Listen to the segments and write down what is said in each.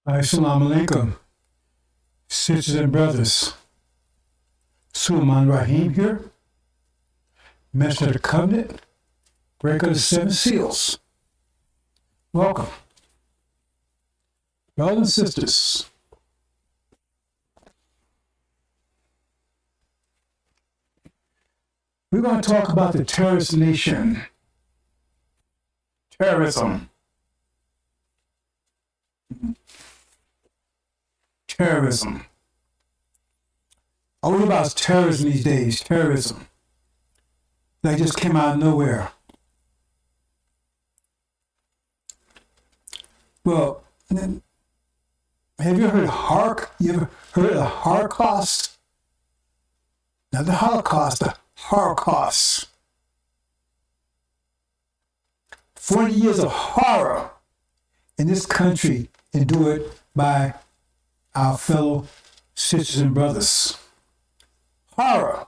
Assalamu alaikum, sisters and brothers. Sulaiman Rahim here, Master of the Covenant, Breaker of the Seven Seals. Welcome. Brothers and sisters, we're going to talk about the terrorist nation. Terrorism. Terrorism. All about terrorism these days, terrorism. That just came out of nowhere. Well, have you heard of You ever heard of the Holocaust? Not the Holocaust, the Holocaust. 40 years of horror in this country endured by our fellow sisters and brothers. Horror.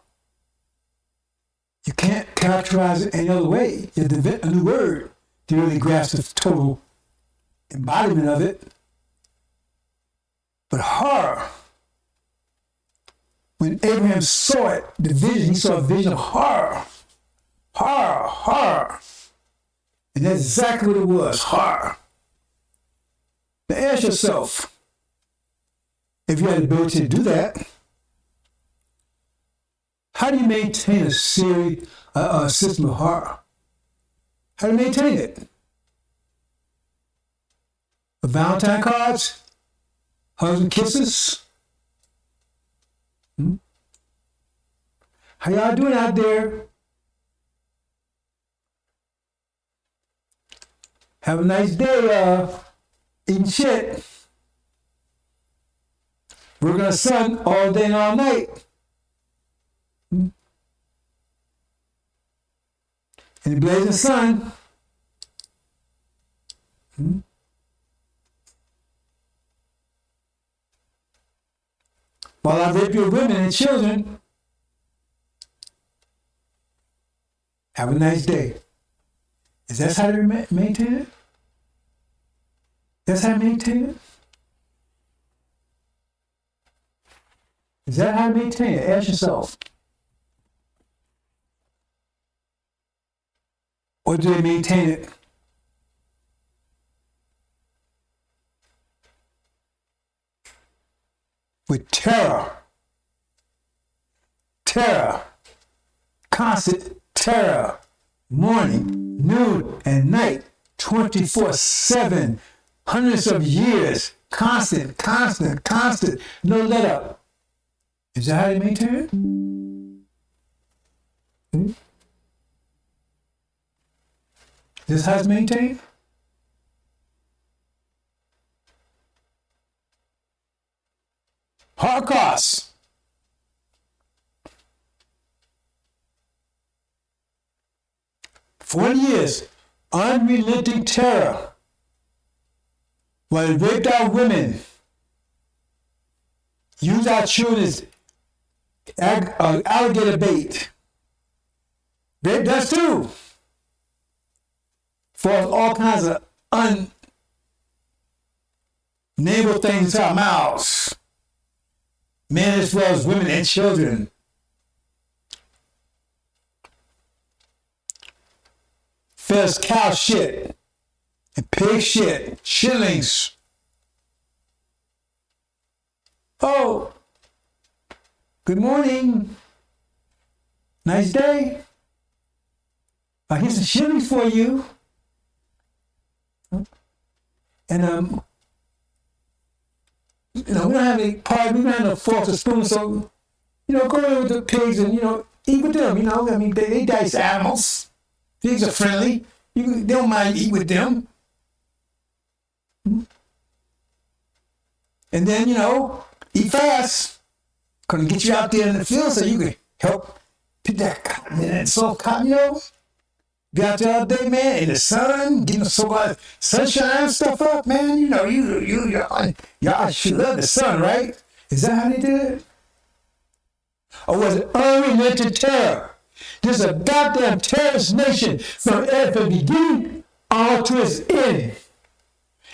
You can't characterize it any other way. You have to invent a new word to really grasp the total embodiment of it. But horror. When Abraham saw it, the vision, he saw a vision of horror. Horror, horror. And that's exactly what it was, horror. Now ask yourself, if you had the ability to do that, how do you maintain a system of horror? How do you maintain it? With Valentine cards? Hugs and kisses? How y'all doing out there? Have a nice day, eating shit. Working on the sun all day and all night. In the blazing sun. While I rape your women and children. Have a nice day. Is that how to maintain it? That's how to maintain it? Is that how to maintain it? Ask yourself. Or do they maintain it with terror? Terror. Constant terror. Morning, noon, and night. 24/7. Hundreds of years. Constant. No let up. Is that how they maintain it? Is this how it's maintained? Holocaust. For years, unrelenting terror. While they raped our women, used our children as alligator bait. Raped us too. For all kinds of unnameable things in our mouths. Men as well as women and children. Fed us cow shit and pig shit, shillings. Oh, good morning. Nice day. Here's some shillings for you. And we don't have any party, we don't have no forks or spoons, so go in with the pigs and eat with them. They dice animals. Pigs are friendly. They don't mind eat with them. And then eat fast. Gonna get you out there in the field so you can help pick that cotton and that soft cotton. Be out there all day, man, in the sun, getting the sunshine and stuff up, man. Y'all should love the sun, right? Is that how they did it? Or was it unrelenting terror? This is a goddamn terrorist nation from the beginning all to its end.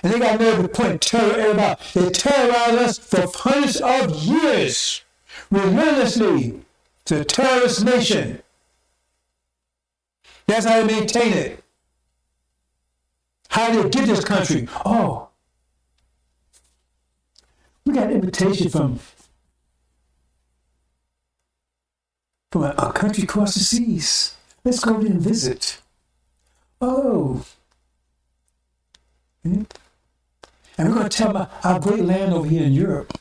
And they got nerve to point terror at everybody. They terrorized us for hundreds of years, relentlessly. It's a terrorist nation. That's how they maintain it. How did they get this country? Oh, we got an invitation from a country across the seas. Let's go there and visit. Oh. And we're going to tell them our great land over here in Europe.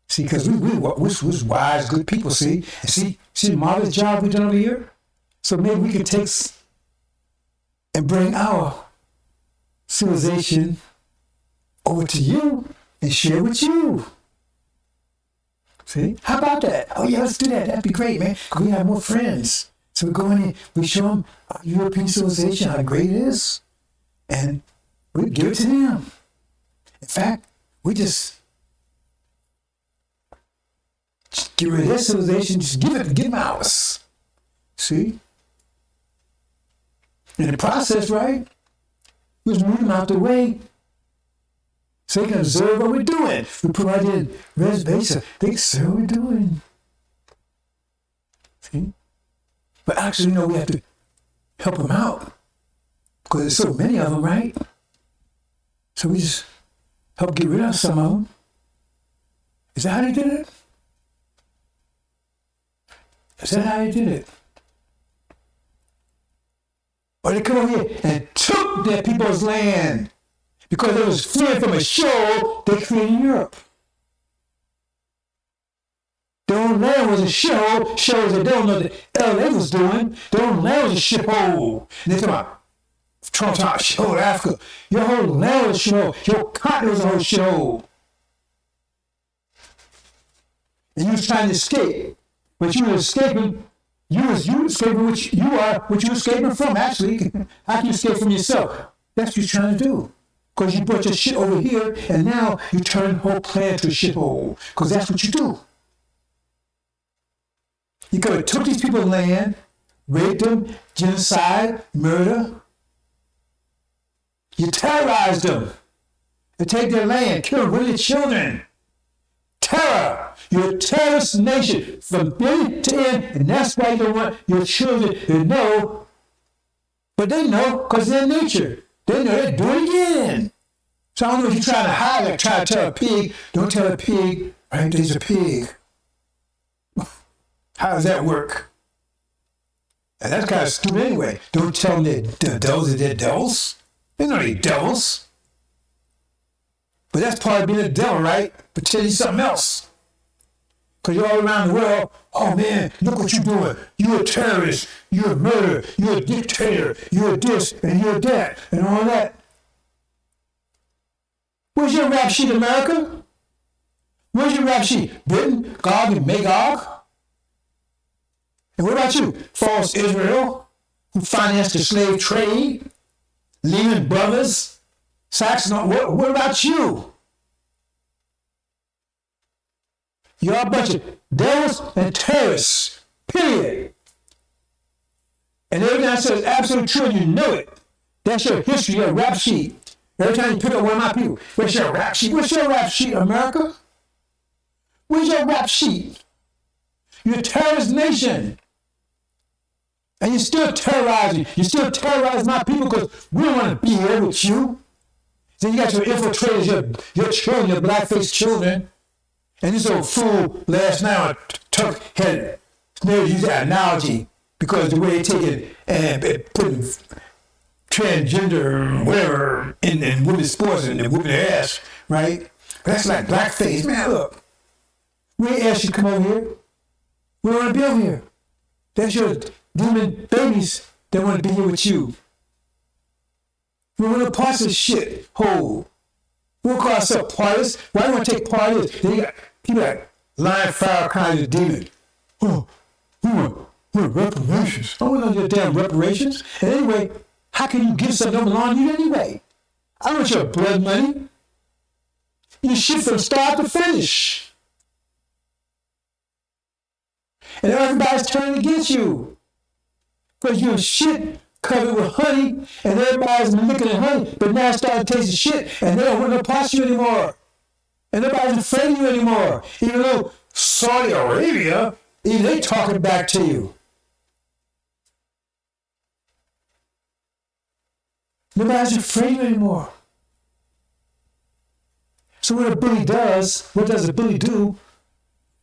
See, because we're wise, good people, see? And see the marvelous job we've done over here? So maybe we can take and bring our civilization over to you and share with you. See? How about that? Oh, yeah, let's do that. That'd be great, man. Because we have more friends. So we go in and we show them our European civilization, how great it is. And we give it to them. In fact, we just get rid of their civilization, just give them ours. See? In the process, right? We just move them out the way so they can observe what we're doing. We provided reservations. They can see what we're doing. See? But actually, we have to help them out because there's so many of them, right? So we just help get rid of some of them. Is that how they did it? Is that how they did it? Or they come over here and took their people's land because they was fleeing from a show they created in Europe. Their own land was a shows that they don't know what the hell they was doing. Their own land was a shithole. And they talking about Trump talking shithole Africa. Your whole land was a shithole. Your continent was a whole shithole. And you was trying to escape. But you were escaping. You escaping what you escaping from, actually. How can you escape from yourself? That's what you're trying to do. Because you brought your shit over here, and now you turn the whole planet to a shithole. Because that's what you do. You could have took these people's land, raped them, genocide, murder. You terrorized them. You take their land, kill women and children. Terror. You're a terrorist nation from beginning to end, and that's why you don't want your children to know. But they know because they're nature. They know they're doing it again. So I don't know if you're trying to hide, like try to tell a pig, don't tell a pig, right, there's a pig. How does that work? And that's kind of stupid anyway. Don't tell them they're devils that they're devils. They're not any devils. But that's part of being a devil, right? Pretending something else. Because you're all around the world, oh man, look what you're doing. You're a terrorist, you're a murderer, you're a dictator, you're this, and you're that, and all that. Where's your rap sheet, America? Where's your rap sheet? Britain, Gog, and Magog? And what about you? False Israel, who financed the slave trade, Lehman Brothers, Sachs, what about you? You're a bunch of devils and terrorists, period. And everything I said is absolutely true, and you know it. That's your history, your rap sheet. Every time you pick up one of my people, what's your rap sheet? What's your rap sheet, America? Where's your rap sheet? You're a terrorist nation. And you're still terrorizing. You still terrorize my people because we don't want to be here with you. So you got your infiltrators, your children, your black-faced children. And this old fool last night had used that analogy because the way they take it and putting transgender whatever in women's sports and whooping their ass, right? But that's like blackface. Man, look, we ain't asked you to come over here. We don't want to be over here. That's your demon babies that want to be here with you. We want to parts of this shit whole. We don't call ourselves partists. Why do you want to take part of this? Then you got people like lion, fire, kind of demon. Oh, we want reparations. I don't want your damn reparations. And anyway, how can you give something that don't belong to you anyway? I don't want your blood money. You shit from start to finish. And everybody's turning against you. Because you're shit covered with honey, and everybody's licking the honey, but now it's starting to taste of shit, and they don't want no parts of you anymore. And nobody's afraid of you anymore. Even though Saudi Arabia, even they talking back to you. Nobody's afraid of you anymore. So what a bully does, what does a bully do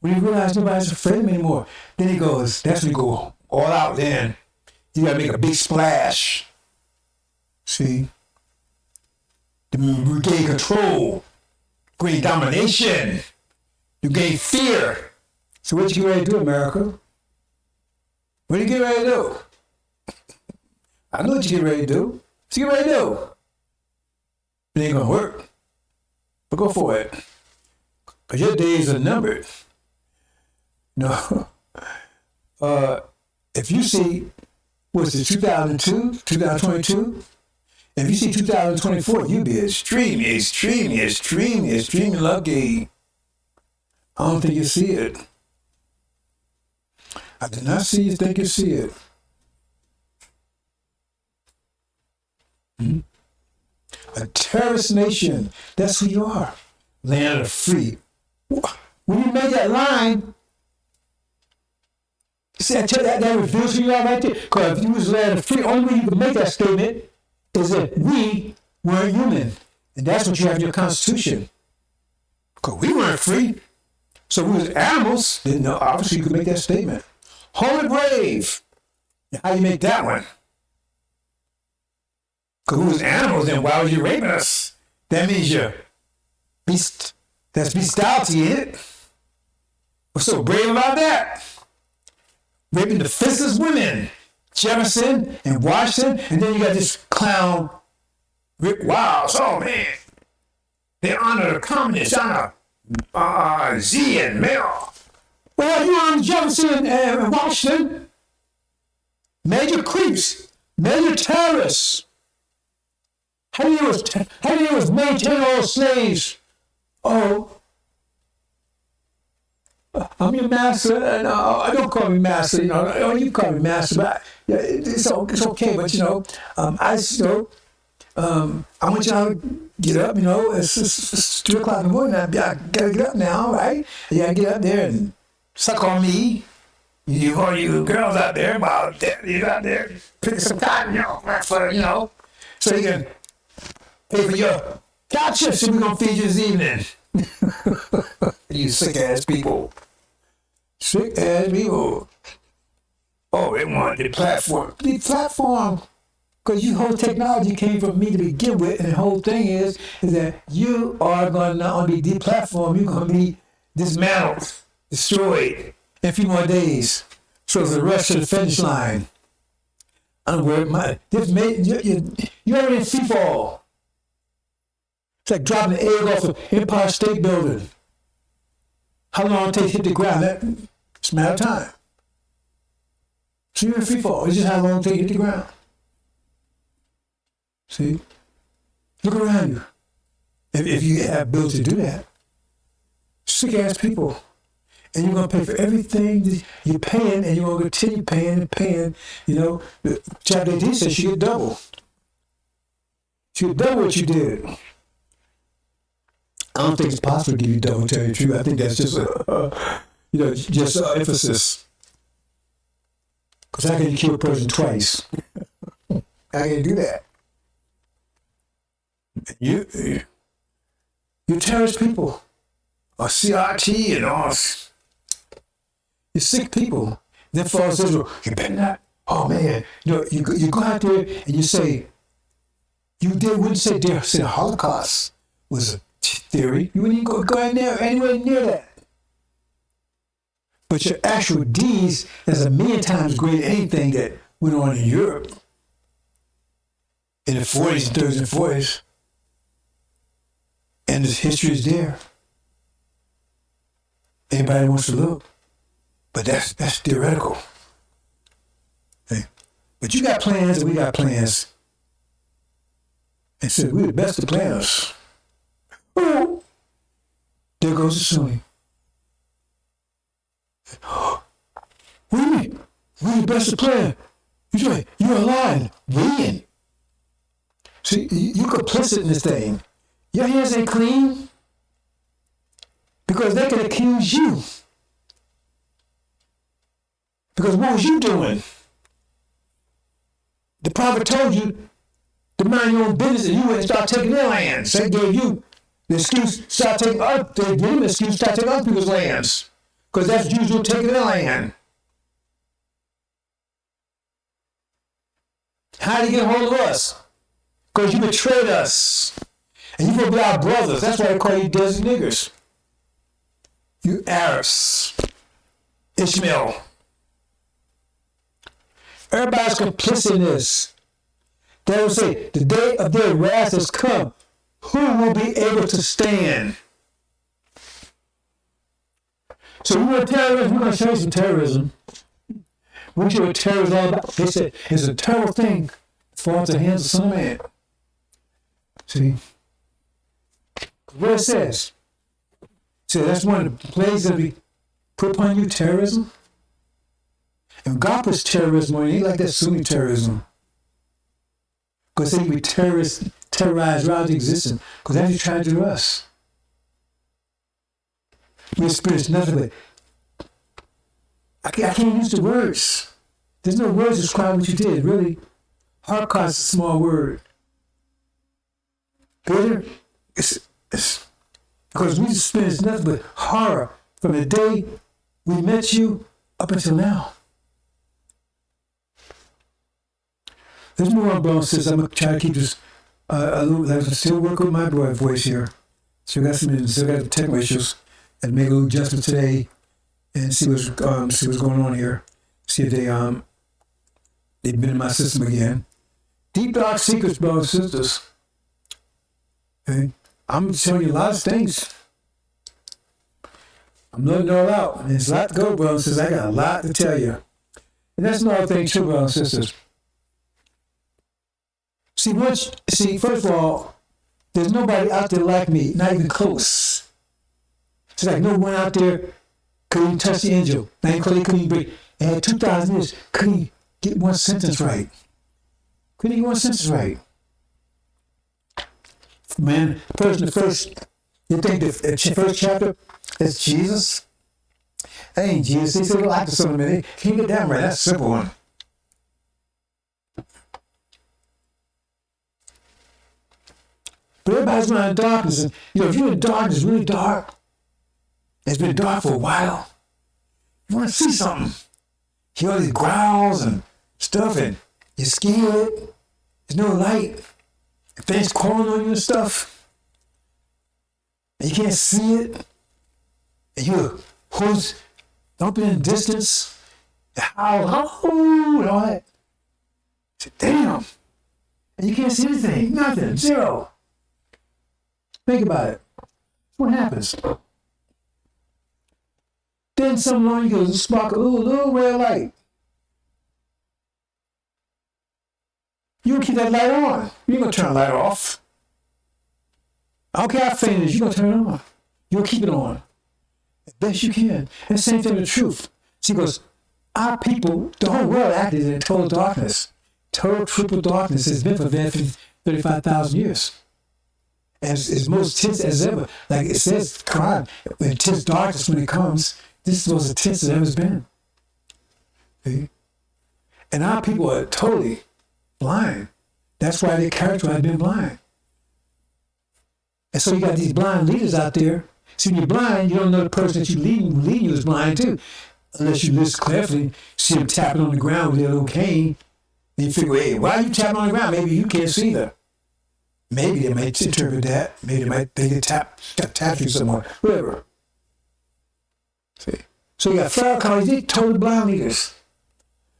when you realize nobody's afraid of him anymore? Then he goes, that's when you go all out then. You gotta make a big splash. See? You gain control, gain domination, you gain fear. So what you get ready to do, America? What you get ready to do? I know what you get ready to do. What you get ready to do? It ain't gonna work. But go for it. Because your days are numbered. No. If you see, what's it, 2002, 2022? If you see 2024, you'll be extremely lucky. I don't think you see it. I do not see you think you see it. A terrorist nation. That's who you are. Land of the free. When you made that line, see, I tell you that reveals who you are right there. Because if you was land of the free, only way you can make that statement is that we weren't human. And that's what you have in your Constitution. Because we weren't free. So we was animals. Then obviously you could make that statement. Holy grave. How you make that one? Because we was animals, then why was you raping us? That means you're beast. That's bestiality in it. What's so brave about that? Raping defenseless women. Jefferson and Washington, and then you got this clown, Rick Wiles. Oh man, they honor the communists, honor Z and Mel. Well, you honor Jefferson and Washington. Major creeps, major terrorists. How do you was maintain all slaves? Oh, I'm your master, and don't call me master. You call me master, but it's okay. But I want y'all to get up. It's 2:00 in the morning. I gotta get up now, right? You gotta get up there and suck on me. All you girls out there, you out there picking some cotton, so you can pay for your cow chips that we're gonna feed you this evening. You sick ass people. Sick ass people. Oh, they want the platform. The platform. Because your whole technology came from me to begin with, and the whole thing is that you are going to not only be deplatformed, you're going to be dismantled, destroyed in a few more days. So it's the rush to the finish line. I'm worried. You're already in free fall. It's like dropping an egg off the Empire State Building. How long it takes to hit the ground? It's a matter of time. So you're in free fall. It's just how long it takes to hit the ground. See? Look around you. If you have ability to do that. Sick ass people. And you're going to pay for everything that you're paying, and you're going to continue paying and paying. Chapter 18 says she get double. She get double what you did. I don't think it's possible to give you double, tell you the truth. I think that's just emphasis. Because how can you kill a person twice? How can you do that? You terrorist people, or CRT and all. You're sick people. Then Paul says, well, you better not. Oh man, you go out there and you say, wouldn't say the Holocaust was a theory. You wouldn't even go in there anywhere near that. But your actual deeds is a million times greater than anything that went on in Europe in the 40s and 30s and 40s. And the history is there. Anybody wants to look. But that's theoretical. Okay? But you got plans and we got plans. And so we're the best of planners. Oh, there goes the Sunni. What do you mean? We're the best of planners. You're lying. When? See, you complicit in this thing. Your hands ain't clean because they can accuse you. Because what was you doing? The prophet told you to mind your own business and you went and start taking their lands. They gave you the excuse to start taking they gave them the excuse to start taking other people's lands. Because that's Jews who take their land. How did he get a hold of us? Because you betrayed us. And you will be our brothers. That's why they call you desert niggers. You Arabs. Ishmael. Everybody's complicit in this. They will say, the day of their wrath has come. Who will be able to stand? So we want terrorism. We're going to show you some terrorism. What you what terrorism is all about? They said it's a terrible thing to fall into the hands of some man. See? What it says. So that's one of the plagues that we put upon you, terrorism. And God puts terrorism on you, ain't like that Sunni terrorism. Because they we terrorize around existence. Because that's what you're trying to do to us. We experience nothing but I can't use the words. There's no words to describe what you did, really. Holocaust is a small word. Bitter, it's because we experienced nothing but horror from the day we met you up until now. Let's move on, brothers and sisters. I'm going to try to keep this a little, I'm still working with my voice here. Still got the technical issues and make a little adjustment today and see what's going on here. See if they've been in my system again. Deep dark secrets, brothers and sisters. Okay? I'm showing you a lot of things. I'm letting it all out. And there's a lot to go, brothers and sisters. I got a lot to tell you. And that's another thing too, brothers and sisters. See, first of all, there's nobody out there like me, not even close. It's like no one out there couldn't even touch the angel. Couldn't even break. And had 2,000 years, couldn't even get one sentence right. Couldn't get one sentence right. Man, you think the first chapter is Jesus? That ain't Jesus. He said, like something, man. Can't get that right. That's a simple one. But everybody's going in darkness. And, if you're in darkness, really dark, it's been dark for a while, you want to see something. You hear all these growls and stuff, and you're scared. There's no light. Things crawling on you and stuff. And you can't see it. And you're don't be in the distance. Howl, and all that. Say, damn. And you can't see anything. Nothing. Zero. Think about it. What happens? Then something on you goes, spark a little red light. You gonna keep that light on. You ain't gonna turn the light off. I don't care how faint it is, you're gonna turn it on. You're gonna keep it on. As best you can. And the same thing with the truth. See, because our people, the whole world acted in total darkness. Total triple darkness has been for 35,000 years. As most tense as ever. Like it says, crime, intense darkness when it comes. This is as tense as ever has been. See? And our people are totally blind. That's why their character has been blind. And so you got these blind leaders out there. See, when you're blind, you don't know the person that you're leading you is blind too. Unless you listen carefully, see them tapping on the ground with their little cane, and you figure, hey, why are you tapping on the ground? Maybe you can't see them. Maybe they might interpret that. Maybe they get tap you somewhere. Whatever. See? So you got Farrakhan, these totally blind leaders.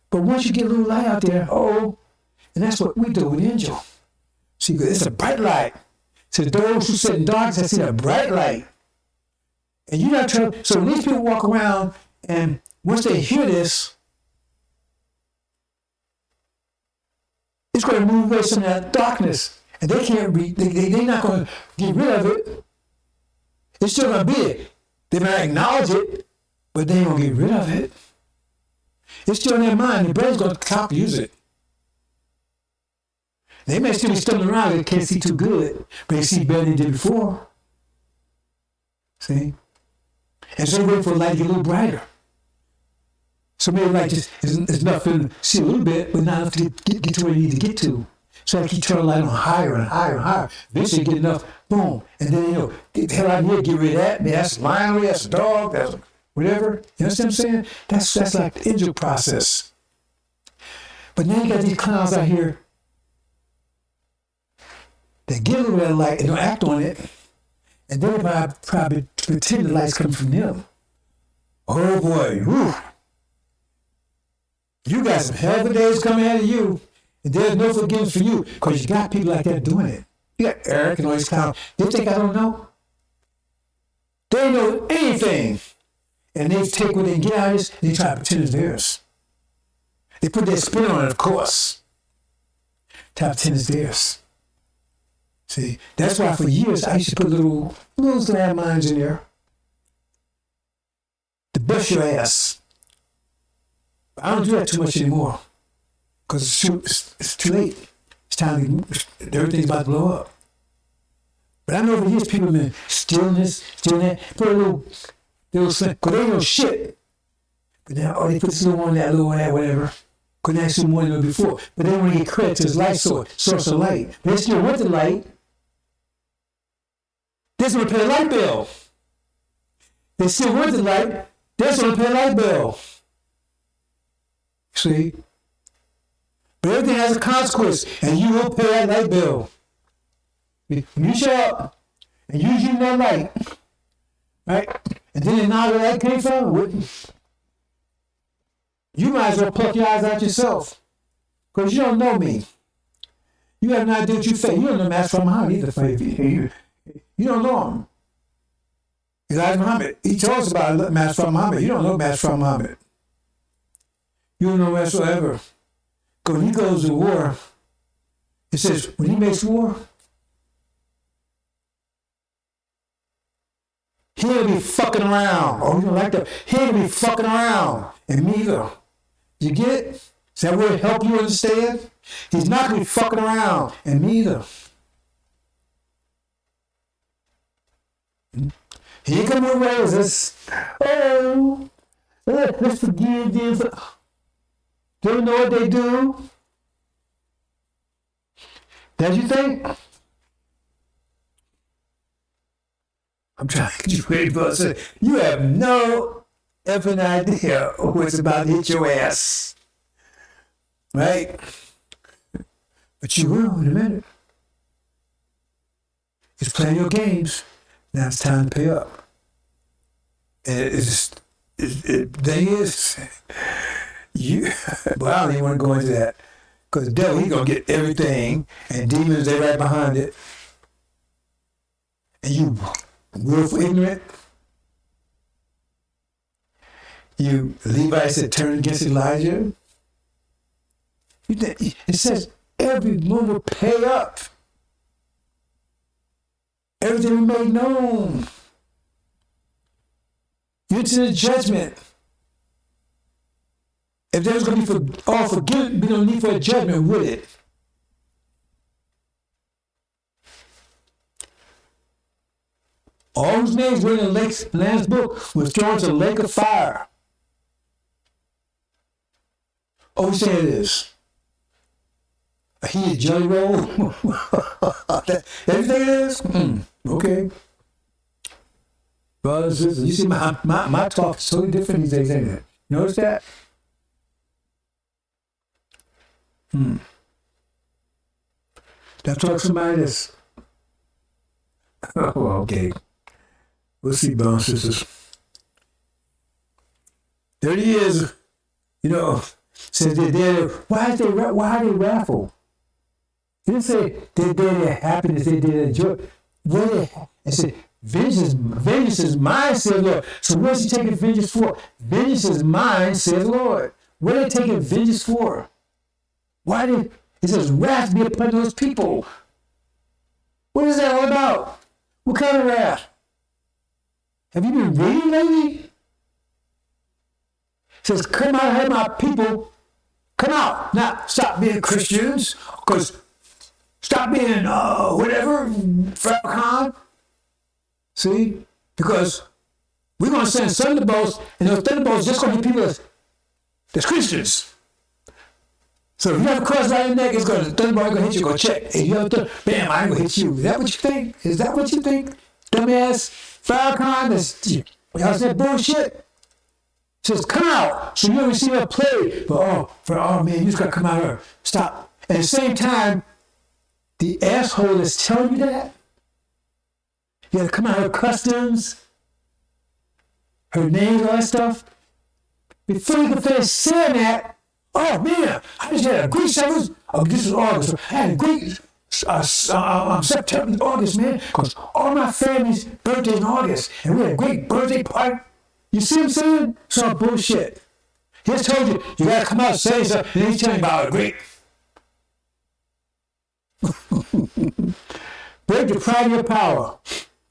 But once you get a little light out there, and that's what we do with Angel. See, it's a bright light. So those who sit in darkness, I see a bright light. And you're not trying. So when these people walk around, and once they hear this, it's going to move away some of that darkness. And they can't read, they're not going to get rid of it. It's still going to be it. They might acknowledge it, but they ain't going to get rid of it. It's still in their mind. The brain's going to use it. They may still be stumbling around. They can't see too good, but they see better than they did before. See? And so they wait for the light to get a little brighter. So maybe the light just is enough for them to see a little bit, but not enough to get to where they need to get to. So I keep turning the light on higher and higher and higher. Eventually get enough, boom. And then, get the hell out of here, get rid of that. Man, that's a lion, that's a dog, that's whatever. You understand what I'm saying? That's like the angel process. But now you got these clowns out here that get a little bit of light and don't act on it. And then probably pretend the light's coming from them. Oh boy, whew. You got some hell of a days coming out of you. And there's no forgiveness for you because you got people like that doing it. You got Eric and all these clowns. They think I don't know? They know anything. And they take what they can get out of this and they try to pretend it's theirs. They put their spin on it, of course. Try to pretend it's theirs. See, that's why for years I used to put little landmines in there to bust your ass. But I don't do that too much anymore because it's too late. It's time to, everything's about to blow up. But I know over the years people have been stealing this, stealing that, put a little slim, because they ain't no shit. But now, they put this little one, that little one, that whatever. Couldn't actually more than before. But they want to get credit to his light source of light. They still want the light. They just want to pay a light bill. They still want the light. They just want to pay a light bill. See? But everything has a consequence, and you will pay that light bill. When you show up and you use that light, right? And then now where that came from, you might as well pluck your eyes out yourself. Because you don't know me. You have no idea what you face. You don't know Master Muhammad either. You don't know him. Elijah Muhammad. He told us about Master Muhammad. You don't know Master Muhammad. You don't know whatsoever. Because when he goes to war, it says when he makes war, he ain't gonna be fucking around. Oh, you don't like that? He ain't gonna be fucking around. And me either. You get it? Does that word help you understand? He's not gonna be fucking around. And me either. He ain't coming with roses. Oh, let's forgive them. Do you know what they do? That you think? I'm trying to get you ready for it. You have no effing idea what's about to hit your ass. Right? But you will in a minute. Just playing your games. Now it's time to pay up. And the thing is, but I don't even want to go into that. Because the devil, he's going to get everything, and demons, they're right behind it. And you willful ignorant. You Levites that turned against Elijah. It says every one will pay up. Everything we made known. You're into the judgment. If there was going to be all forgiveness, be no need for a judgment, would it? All whose names were in the Lamb's book was thrown into the lake of fire. Oh, we say it is. A heated jelly roll. Everything it is? Okay. Brothers and sisters, you see my talk is totally different these days, ain't it? Notice that? Now talk to somebody that's... Oh, okay. We'll see, brothers and sisters. 30 years, since they did it. Why they raffle? They didn't say they did their happiness, they did their joy. They said, vengeance is mine, said the Lord. So what is he taking vengeance for? Vengeance is mine, said the Lord. What are they taking vengeance for? It says wrath be upon those people. What is that all about? What kind of wrath? Have you been reading lately? It says, come out, have my people. Come out. Now, stop being Christians. Because Stop being whatever, Farrakhan. See? Because we're going to send thunderbolts, and those thunderbolts just going to hit people that's Christians. So if you have a cross right in the neck, it's going to, the thunderbolt going to hit you, go check. If you have bam, I ain't going to hit you. Is that what you think? Is that what you think? Dumbass Farrakhan, y'all said bullshit. Says, come out. So you don't see a play. But man, you just got to come out here. Stop. At the same time, the asshole that's telling you that, you got to come out her customs, her names, all that stuff. Before you can finish saying that, oh man, I just had a great service. Oh, this is August. I had a great September, August, man, because all my family's birthday in August, and we had a great birthday party. You see what I'm saying? It's all bullshit. He just told you, you got to come out and say something, and he's telling you about a great. Break the pride of your power.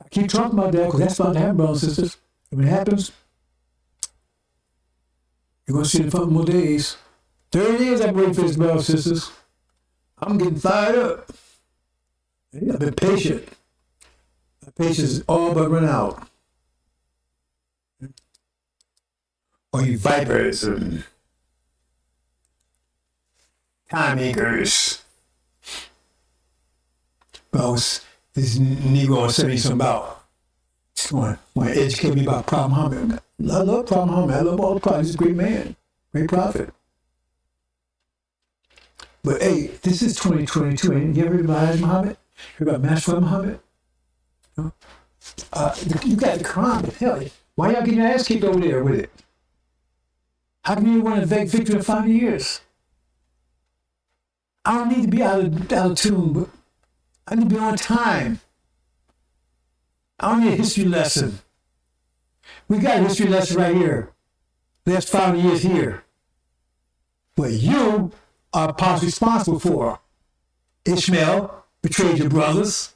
I keep talking about that because that's about to happen, brothers and sisters. When it happens, you're going to see it in a couple more days. 30 years I've been waiting for this, brothers and sisters. I'm getting fired up. I've been patient. My patience is all but run out. Or you vipers and time makers. Well, this Negro sent me something about. Want to educate me about Prophet Muhammad. I love Prophet Muhammad. I love all the prophets. He's a great man, great prophet. But hey, this is 2022. Ain't you ever heard about Muhammad? Heard about Master Muhammad? You got the Quran. Hell, why y'all getting your ass kicked over there with it? How come you want to beg victory in 5 years? I don't need to be out of tune, but I need to be on time. I don't need a history lesson. We got a history lesson right here. Last 5 years here. What you are possibly responsible for. Ishmael betrayed your brothers.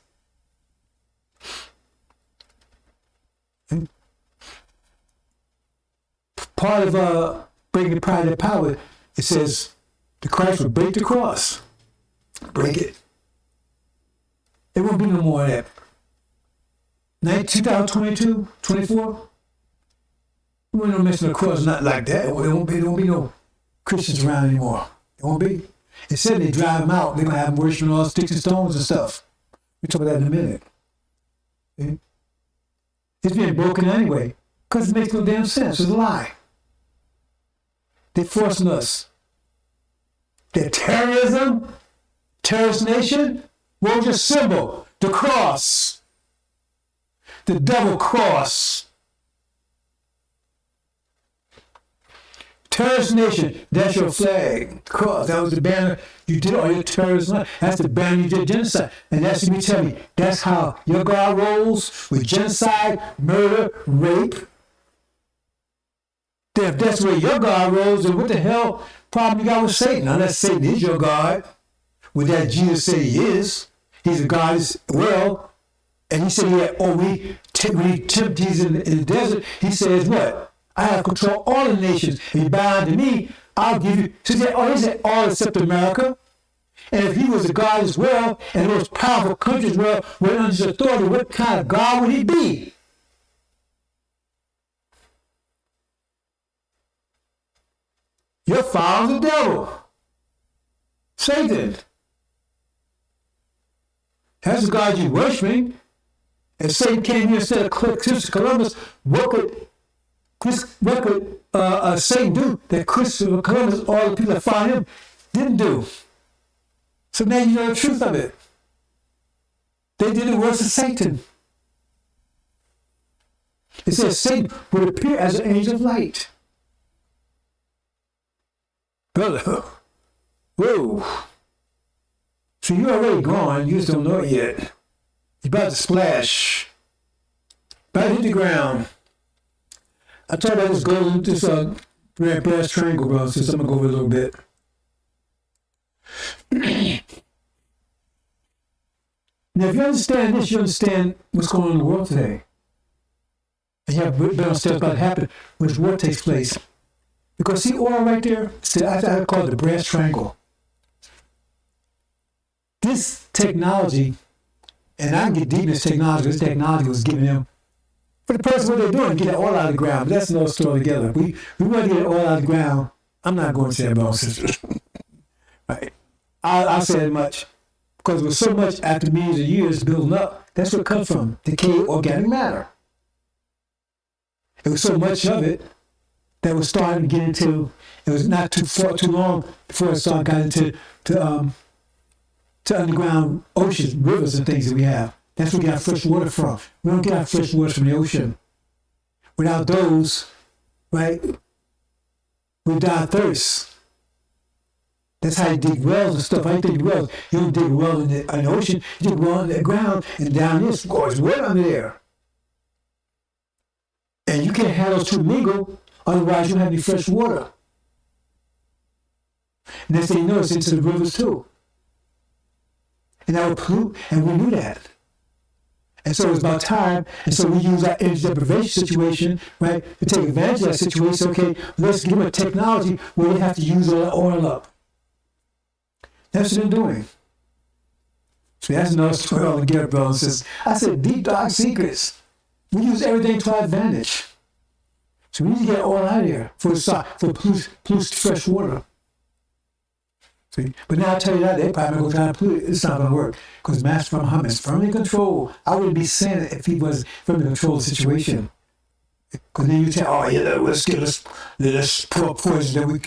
And part of breaking the pride of their power, it says the Christ will break the cross. Break it. There won't be no more of that. 2022, 24, we won't mention the cross, not like that. There won't be no Christians around anymore. There won't be. It said they drive them out. They're going to have them worshiping all sticks and stones and stuff. We'll talk about that in a minute. See? It's being broken anyway because it makes no damn sense. It's a lie. They're forcing us. That terrorism, terrorist nation, what was your symbol? The cross. The double cross. Terrorist nation, that's your flag. Cross, that was the banner you did all your terrorism. That's the banner you did genocide. And that's what you tell me. That's how your God rolls with genocide, murder, rape. If that's where your God rolls, then what the hell problem you got with Satan? Unless Satan is your God. With that Jesus say he is. He's a God as well. And he said, when he tempted Jesus in the desert, he says, what? I have control all the nations. If you bow unto me, I'll give you. So he said, all except America. And if he was a God as well, and the most powerful countries were under his authority, what kind of God would he be? Your father's the devil. Satan. That's the God you're worshiping. And Satan came here instead of Christopher Columbus. What could Satan do that Christopher Columbus, all the people that found him, didn't do? So now you know the truth of it. They did the works of Satan. It says Satan would appear as an angel of light. Brother, whoa. So you're already gone, you just don't know it yet. You're about to splash. About to hit the ground. I talked about this brass triangle, bro, since I'm going to go over it a little bit. Now, if you understand this, you understand what's going on in the world today. And you have better understand what's about to happen when this war takes place. Because see oil right there? I call it the brass triangle. this technology, and I can get deep in this technology, this technology was giving them, for the purpose of what they're doing, get that oil out of the ground. But that's another story together. We want to get oil out of the ground. I'm not going to say about sisters. Right. I'll say that much. Because with so much after millions of years building up, that's where it comes from, decayed organic matter. It was so much of it that was starting to get into, it was not too long before it started got into to underground oceans, rivers and things that we have. That's where we get our fresh water from. We don't get our fresh water from the ocean. Without those, right, we die of thirst. That's how you dig wells and stuff. How you dig wells? You don't dig a well in the ocean. You dig a well in the ground, and down there, of course, wet under there. And you can't have those two mingle, otherwise you don't have any fresh water. Next thing you know, it's into the rivers too. And that would pollute, and we knew that. And so it's about time, and so we use our energy deprivation situation, right, to take advantage of that situation. Okay, let's give them a technology where they have to use all that oil up. That's what they're doing. So that's another story altogether, brothers and sisters. I said deep, dark secrets. We use everything to our advantage. So we need to get oil out of here for polluted fresh water. See? But now I tell you that, they probably going to try to pollute it. It's not going to work. Because Master Muhammad is firmly in control. I wouldn't be saying it if he was firmly in control of the situation. Because then you say, oh yeah, let's pour poison that we...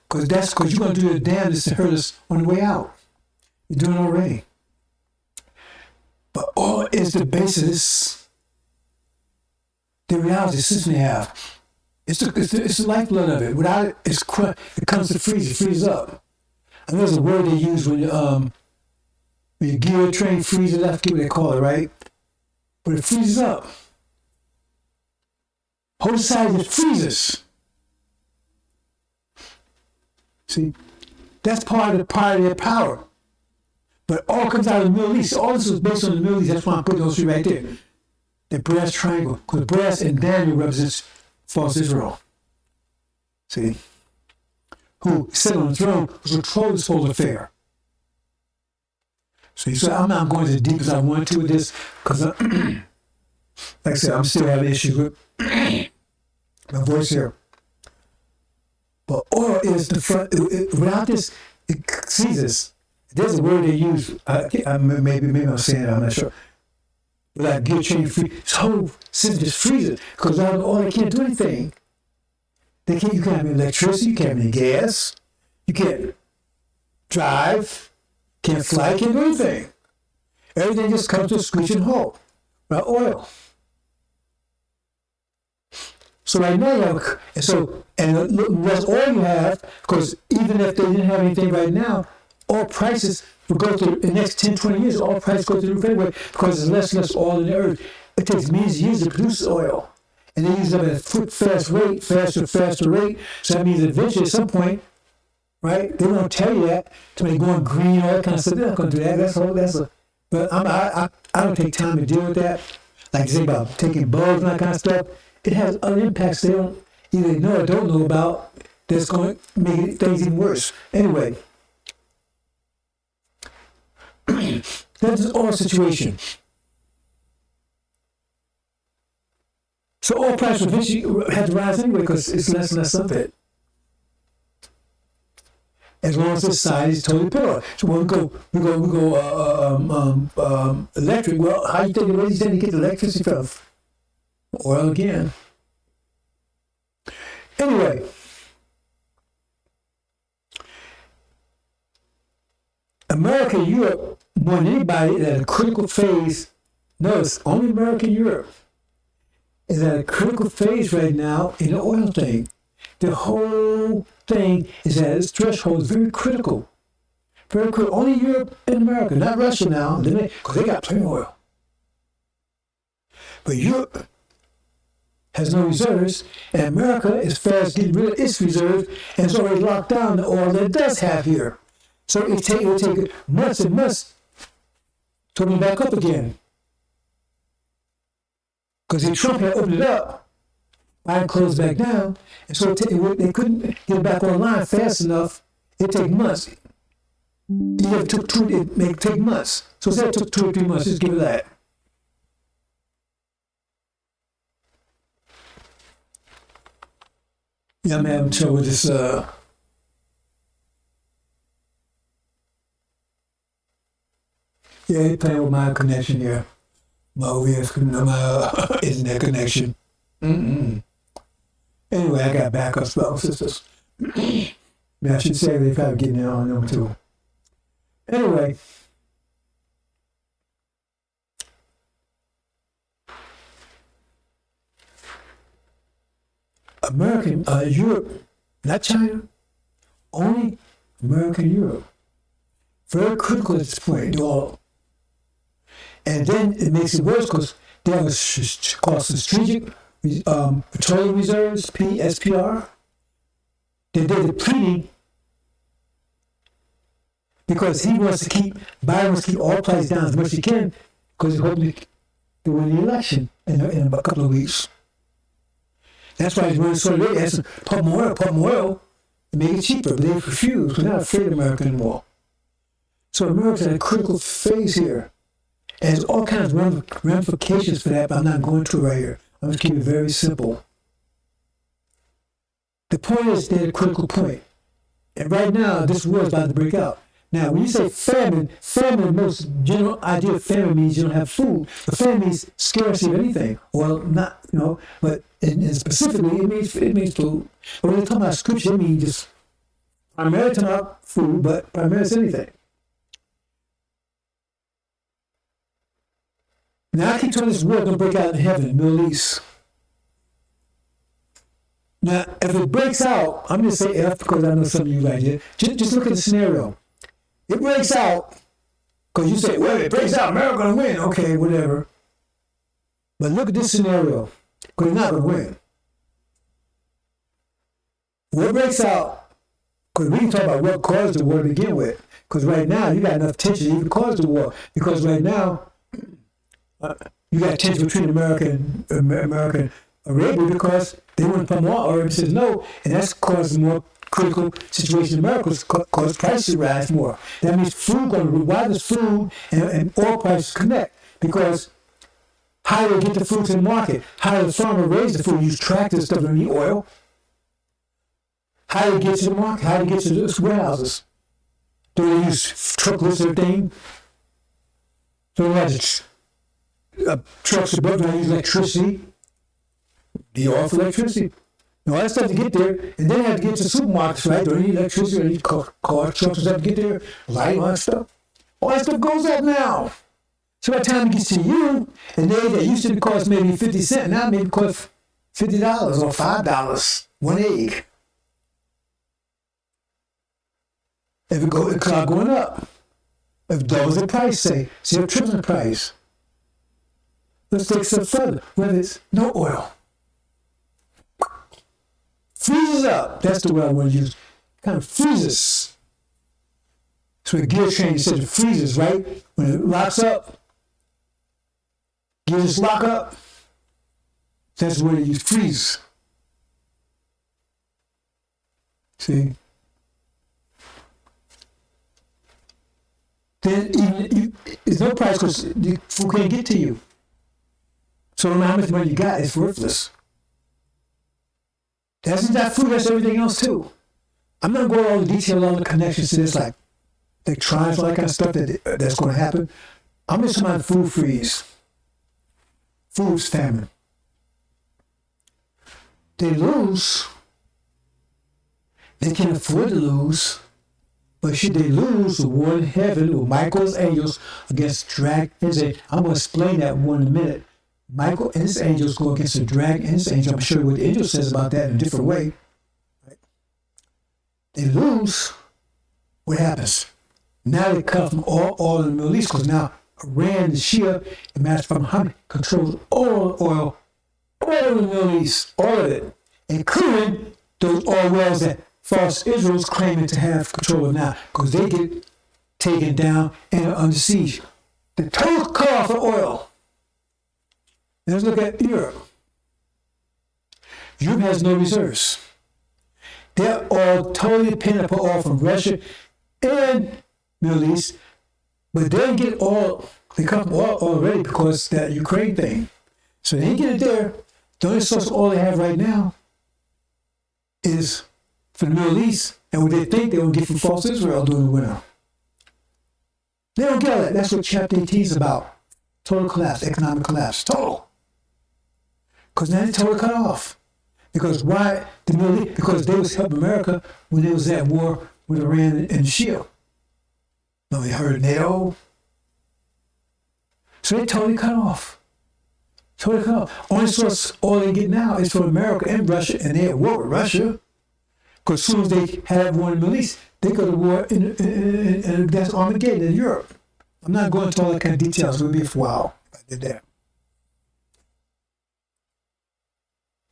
Because you're going to do your damnedest to hurt us on the way out. You're doing it already. But oil is the basis, the reality system they have. It's the lifeblood of it. Without it, it comes to freeze. It freezes up. And there's a word they use when you gear a train freezes. I forget what they call it, right? But it freezes up. Whole society just freezes. See, that's part of their power. But all comes out of the Middle East. All this was based on the Middle East. That's why I'm putting those three right there. The brass triangle. Because brass and Daniel represents false Israel. See? Who sat on the throne, who controlled this whole affair. See, so I'm not going as deep as I want to with this, because, like I said, I'm still having issues with my voice here. But oil is the front. Without this, it seizes. There's a word they use. Maybe I'm saying it. I'm not sure. But like gear chain free, this whole system just freezes because without the oil, they can't do anything. You can't have any electricity. You can't have any gas. You can't drive. Can't fly. Can't do anything. Everything just comes to a screeching halt without oil. So right now, you have, and the less oil you have, because even if they didn't have anything right now, oil prices will go through the next 10, 20 years, oil prices go through the roof anyway, because there's less and less oil in the earth. It takes millions of years to produce oil. And they use it at a faster rate. So that means eventually at some point, right, they won't tell you that, to make going green, all that kind of stuff. They're not going to do that. But I don't take time to deal with that. Like you say about taking bugs and that kind of stuff. It has other impacts they don't either know or don't know about that's going to make things even worse. Anyway, that's the oil situation. So oil price will eventually have to rise anyway because it's less and less of it. As long as society is totally pure. So when we go electric. Well, how you think the ladies tend to get the electricity from? Oil again. Anyway, America and Europe, more than anybody, is at a critical phase. Notice, only America and Europe is at a critical phase right now in the oil thing. The whole thing is at its threshold. It's very critical. Very critical. Only Europe and America, not Russia now, because they got plenty of oil. But Europe has no reserves, and America is fast getting rid of its reserves, and it's already locked down the oil that it does have here. So it'll take months and months to open back up again. Because Trump had opened it up, and closed back down, and so they couldn't get it back online fast enough. It'd take months. Even if it took it may take months. So say it took 2 or 3 months, just give it that. Yeah, I'm having trouble with this. Yeah, it's playing with my connection here. My OBS, my internet connection. Mm-mm. Anyway, I got backup spell sisters. Yeah, I should say they probably getting in on them too. Anyway. American, Europe, not China, only American Europe. Very critical at this point, all. And then it makes it worse because they have a called strategic petroleum reserves, SPR. They're depleting because Biden wants to keep oil prices down as much as he can because he's hoping to win the election in a couple of weeks. That's why he's running so late. He has to pump more oil, and make it cheaper. But they refuse. We're not afraid of America anymore. So America's at a critical phase here. And there's all kinds of ramifications for that, but I'm not going to right here. I'm going to keep it very simple. The point is they're at a critical point. And right now, this war is about to break out. Now, when you say famine, the most general idea of famine means you don't have food. But famine means scarcity of anything. Well, not, but specifically, it means food. But when you're talking about scripture, it means just primarily talking about food, but primarily it's anything. Now, I keep telling this war going to break out in heaven, in the Middle East. Now, if it breaks out, I'm going to say F because I know some of you right here. Just look at the scenario. It breaks out, because you say, well, if it breaks out, America's going to win. Okay, whatever. But look at this scenario, because you're not going to win. What breaks out, because we can talk about what caused the war to begin with, because right now you got enough tension to even cause the war, because right now you got tension between America and American Arabia because they want to pump more oil. Arabia says no, and that's caused more critical situation in America, cause prices to rise more. That means food going to, why does food and oil prices connect? Because how do they get the food to the market? How does the farmer raise the food? Use tractors, stuff, don't need oil. How do they get to the market? How do they get to the warehouses? Do they use truckloads of everything? So they have trucks above, do they use electricity? The oil for electricity. And all that stuff to get there, and then they have to get to supermarkets, right? Don't need electricity, don't need cars, trucks, and stuff to get there, light, all that stuff. All that stuff goes up now. So by the time it gets to you, and that used to cost maybe 50 cents, now maybe cost $50 or $5, one egg. If it start going up, if it doubles the price, say it triples the price. Let's take a step further, whether it's no oil. Freezes up. That's the word I want to use. Kind of freezes. So a gear train says it freezes, right? When it locks up, gears lock up. That's the word they use, freeze. See? Then there's no price because the food can't get to you. So no matter how much money you got, it's worthless. That's not food, that's everything else too. I'm not going to go all the detail, all the connections to this, like trials, all that kind of stuff that's going to happen. I'm just talking about food freeze. Food's famine. They lose. They can afford to lose. But should they lose, the war in heaven with Michael's angels against dragons, I'm going to explain that one in a minute. Michael and his angels go against the dragon and his angel. I'm sure what the angel says about that in a different way. Right? They lose. What happens? Now they cut from all in the Middle East because now Iran, the Shia, and Master Muhammad controls all oil in the Middle East, all of it, including those oil wells that false Israel's claiming to have control of now because they get taken down and are under siege. The total cut for oil. Let's look at Europe. Europe has no reserves. They're all totally dependent upon oil from Russia and Middle East, but they didn't get oil. They cut oil already because that Ukraine thing. So they didn't get it there. The only source of oil they have right now is from the Middle East, and what they think they will get from false Israel during the winter. They don't get it. That's what chapter 18 is about. Total collapse, economic collapse, total. Because now they totally cut off. Because why? Because they was helping America when they was at war with Iran and Shia. No, they heard NATO. So they totally cut off. Totally cut off. Only source oil they get now is from America and Russia, and they're at war with Russia. Because as soon as they have war in the Middle East, they go to war and that's Armageddon in Europe. I'm not going into all that kind of details. It would be for a while if I did that.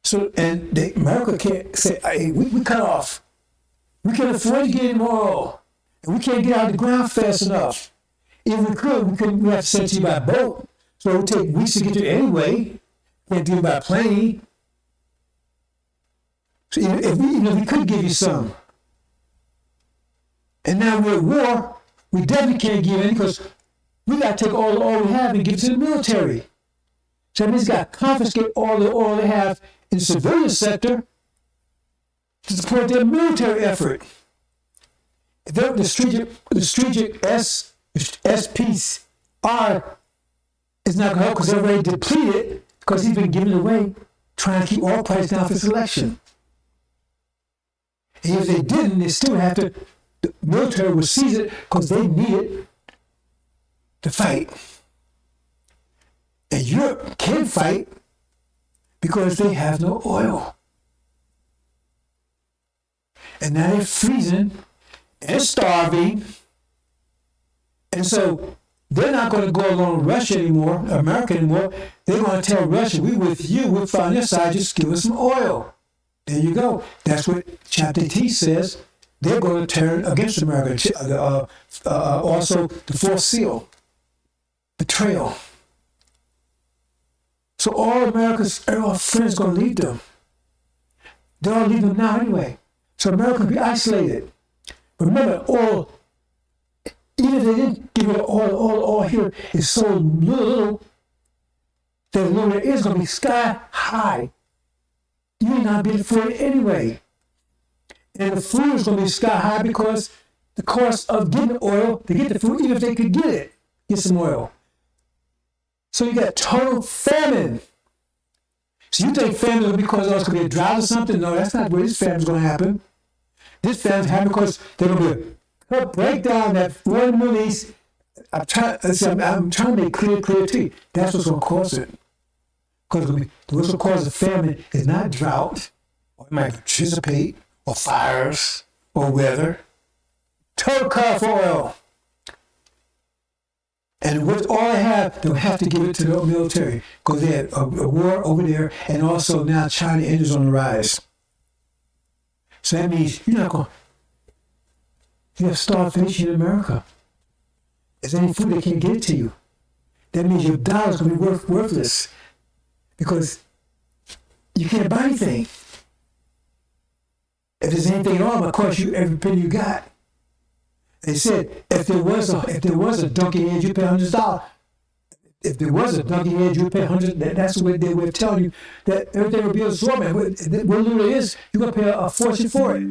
So, and America can't say, hey, we cut off. We can't afford to get any more oil. And we can't get out of the ground fast enough. If we could, we have to send it to you by boat. So it would take weeks to get to it anyway. Can't do it by plane. So even if we could give you some. And now we're at war, we definitely can't give any because we got to take all the oil we have and give it to the military. So that means we got to confiscate all the oil they have in the civilian sector to support their military effort. The strategic SPR is not going to help because they're already depleted because he's been giving away trying to keep oil price down for this election. And if they didn't, they still have to, the military would seize it because they need it to fight. And Europe can fight because they have no oil. And now they're freezing and starving. And so they're not going to go along with Russia anymore, America anymore. They're going to tell Russia, we with you, we'll find your side, just give us some oil. There you go. That's what chapter T says. They're going to turn against America. Also, the fourth seal, betrayal. So all America's friends going to leave them. They're all leaving them now anyway. So America will be isolated. But remember, oil, even if they didn't give it oil here is so little that the little there is going to be sky high. You may not be able to afford it anyway. And the food is going to be sky high because the cost of getting oil to get the food, even if they could get some oil. So you got total famine. So you think famine will be because it's going to be a drought or something? No, that's not where this famine is going to happen. This famine is happening because they're going to break down that one Middle East. I'm trying to make clear to you. That's what's going to cause it. Because what's going to cause the famine is not drought, or it might participate, or fires, or weather. Total cut for oil. And what all they have, they'll have to give it to the military because they had a war over there, and also now China is on the rise. So that means you have starvation in America. There's any food they can't get it to you. That means your dollar's going to be worthless because you can't buy anything. If there's anything at all, it might cost you every penny you got. They said if there was a donkey head, you pay $100. If there was a donkey head, you pay $100. That's the way they were telling you that everything would be absorbed. What literally is, you're gonna pay a fortune for it.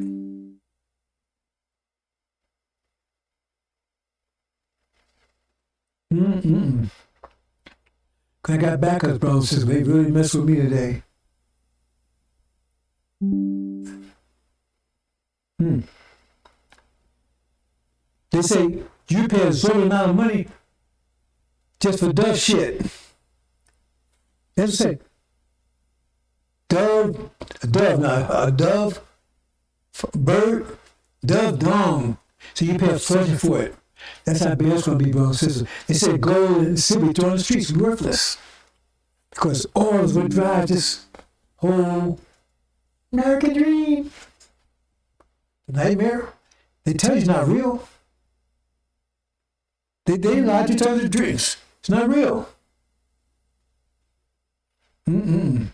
Cause I got backups, brothers and sisters. They really messed with me today. They say you pay a certain amount of money just for dove shit. That's what they say. Dove, bird, dove dung. So you pay a fortune for it. That's how bad it's going to be, brothers and sisters. They said gold and silver thrown on the streets is worthless. Because oil is what drives this whole American dream. The nightmare. They tell you it's not real. They lied to tell you the dreams. It's not real. It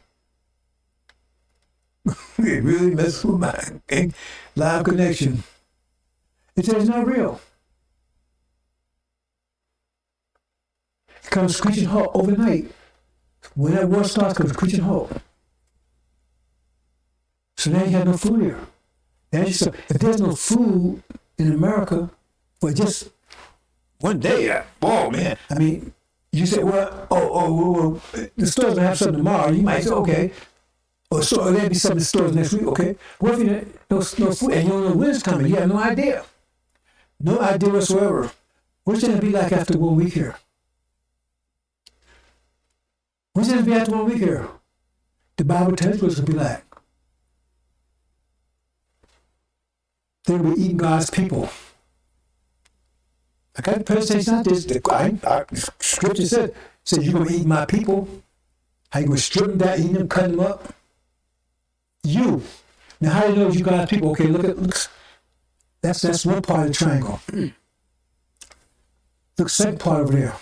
really messed with my live connection. They tell you it's not real. It comes to screeching halt overnight. When that war starts, it comes to screeching halt. So now you have no food here. If there's no food in America for just one day, oh man, I mean, you say, well, the store's gonna have something tomorrow. You might say, okay, or there'll be something in the stores next week, okay. What if you no food and you don't know when it's coming? You have no idea. No idea whatsoever. What's it gonna be like after 1 week here? What's it gonna be after 1 week here? The Bible tells you what it's gonna be like. They're gonna be eating God's people. I got the presentation out there. The scripture said you're gonna eat my people. How you gonna strip them down, eating them, cutting them up? You. Now how do you know you God's people? Okay, look. That's one part of the triangle. Look, second part over there.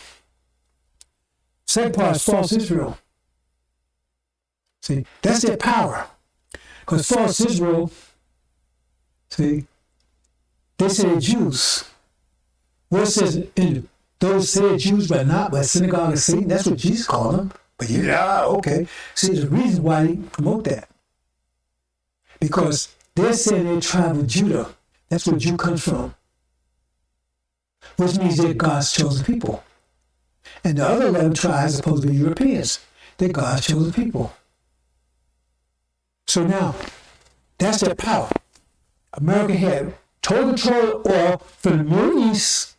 Second part is false Israel. See, that's their power. Because false Israel, see, they say they're Jews. What it says in those say they're Jews but not, but synagogue of Satan, that's what Jesus called them. But okay. See, there's a reason why they promote that. Because they're saying they're tribe of Judah. That's where Jew comes from. Which means they're God's chosen people. And the other 11 tribes are supposed to be Europeans. They're God's chosen people. So now, that's their power. America had total control of oil from the Middle East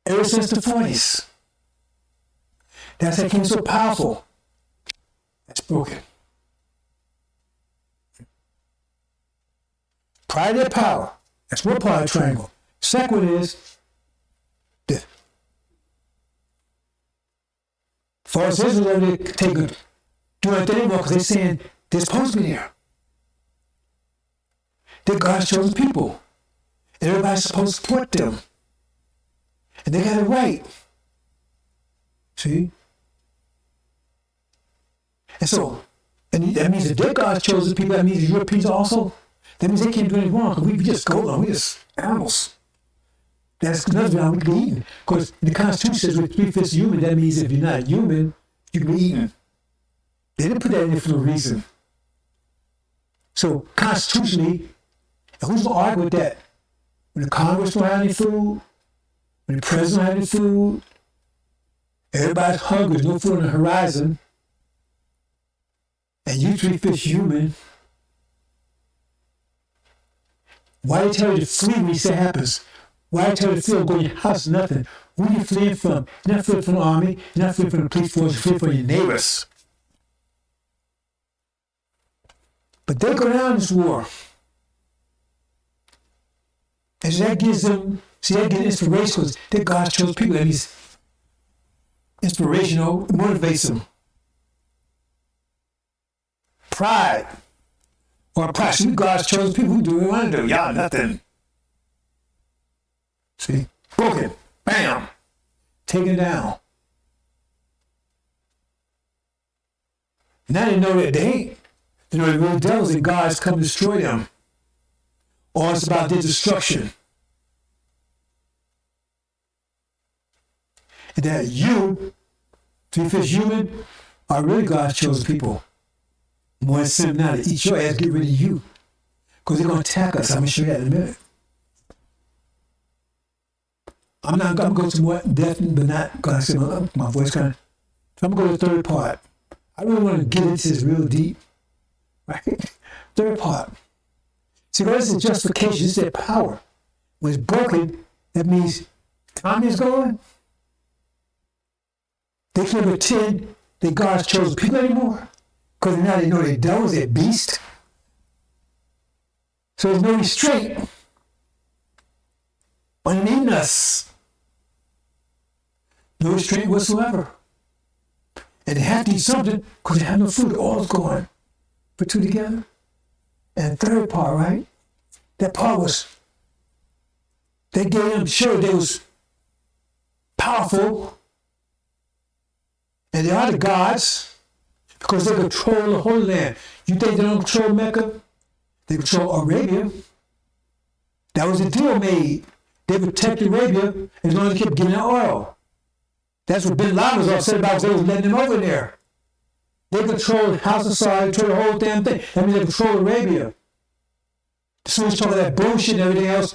ever since the 40s. That's how it became so powerful. That's broken. Prior to their power, that's one part of the triangle. Second one is death. False Israel, they doing what they want because they're saying they're supposed to be there. They're God's chosen people. And everybody's supposed to support them. And they got it right. See? And so, and that means if they're God's chosen people, that means the Europeans also. That means they can't do anything wrong because we just go on. We just animals. That's another reason we can be eaten. Because the Constitution says we're 3/5 human. That means if you're not human, you can be eaten. They didn't put that in there for no reason. So constitutionally, and who's going to argue with that? When the Congress don't have any food, when the president don't have any food, everybody's hungry, there's no food on the horizon, and you 3/5 human, why do you tell you to flee when you say it happens? Why do you tell you to flee go in your house? Nothing. Who are you fleeing from? You're not fleeing from the army. You're not fleeing from the police force. You're fleeing from your neighbors. But they go down this war. And so that gives them, that gives inspiration because they're God's chosen people. That means inspirational, it motivates them. Pride. Or pride. See, God's chosen people who do what we want to do. Y'all nothing. See? Broken. Bam. Taken down. Now they know that they ain't. They know the real devils and God's come to destroy them. Or it's about their destruction. And that you, 3/5 human, are really God's chosen people. More than sin now to eat your ass, get rid of you. Because they're going to attack us. I'm going to show you that in a minute. I'm going to go to more depth, but not, because I said my voice kind of, so I'm going to go to the third part. I really want to get into this real deep. Right? Third part. See, this is justification. This is their power. When it's broken, that means time is going. They can't pretend that God's chosen people anymore. Because now they know they're devils, they're beasts. So there's no restraint on in us. No restraint whatsoever. And they have to eat something because they have no food. All's gone. Put two together. And third part, right? That part was, they gave them, sure, they was powerful. And they are the gods because they control the Holy Land. You think they don't control Mecca? They control Arabia. That was a deal made. They protected Arabia as long as they kept getting their oil. That's what Bin Laden was upset about, because they was letting them over there. They controlled the House of Saudi, controlled the whole damn thing. That means they controlled Arabia. As soon as talking about that bullshit and everything else,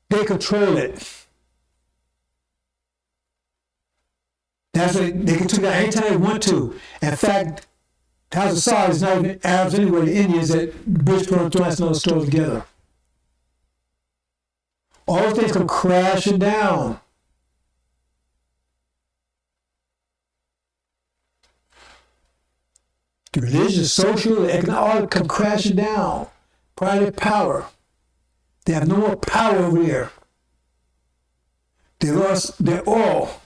they control it. That's what they can take that anytime they want to. In fact, the House of Saudi is not even Arabs anyway, the Indians that British put on twice and all stores together. All those things come crashing down. The religious, social, the economic, all come crashing down. Private power. They have no more power over there. They lost their oil.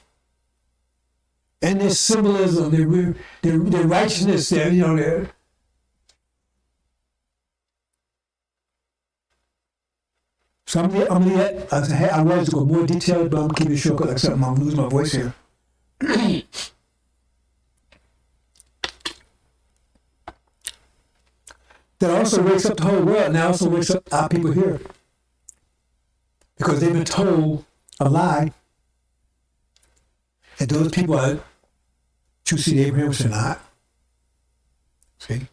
And their symbolism, their righteousness, their So I wanted to go more detailed, but I'm keeping it short because I'm losing my voice here. That also wakes up the whole world. Now also wakes up our people here. Because they've been told a lie. And those people are true seed Abraham, which they're not. See?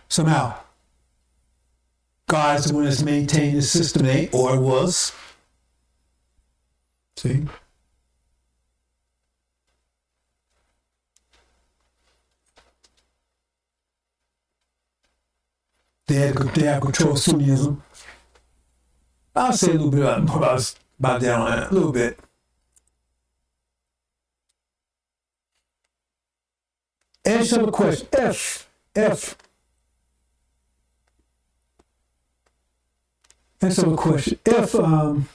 Somehow, God is the one that's maintained the system, or was. See? They have control of Sunnism. I'll say a little bit about that on that, a little bit. Answer the question. F. Answer the question. If oil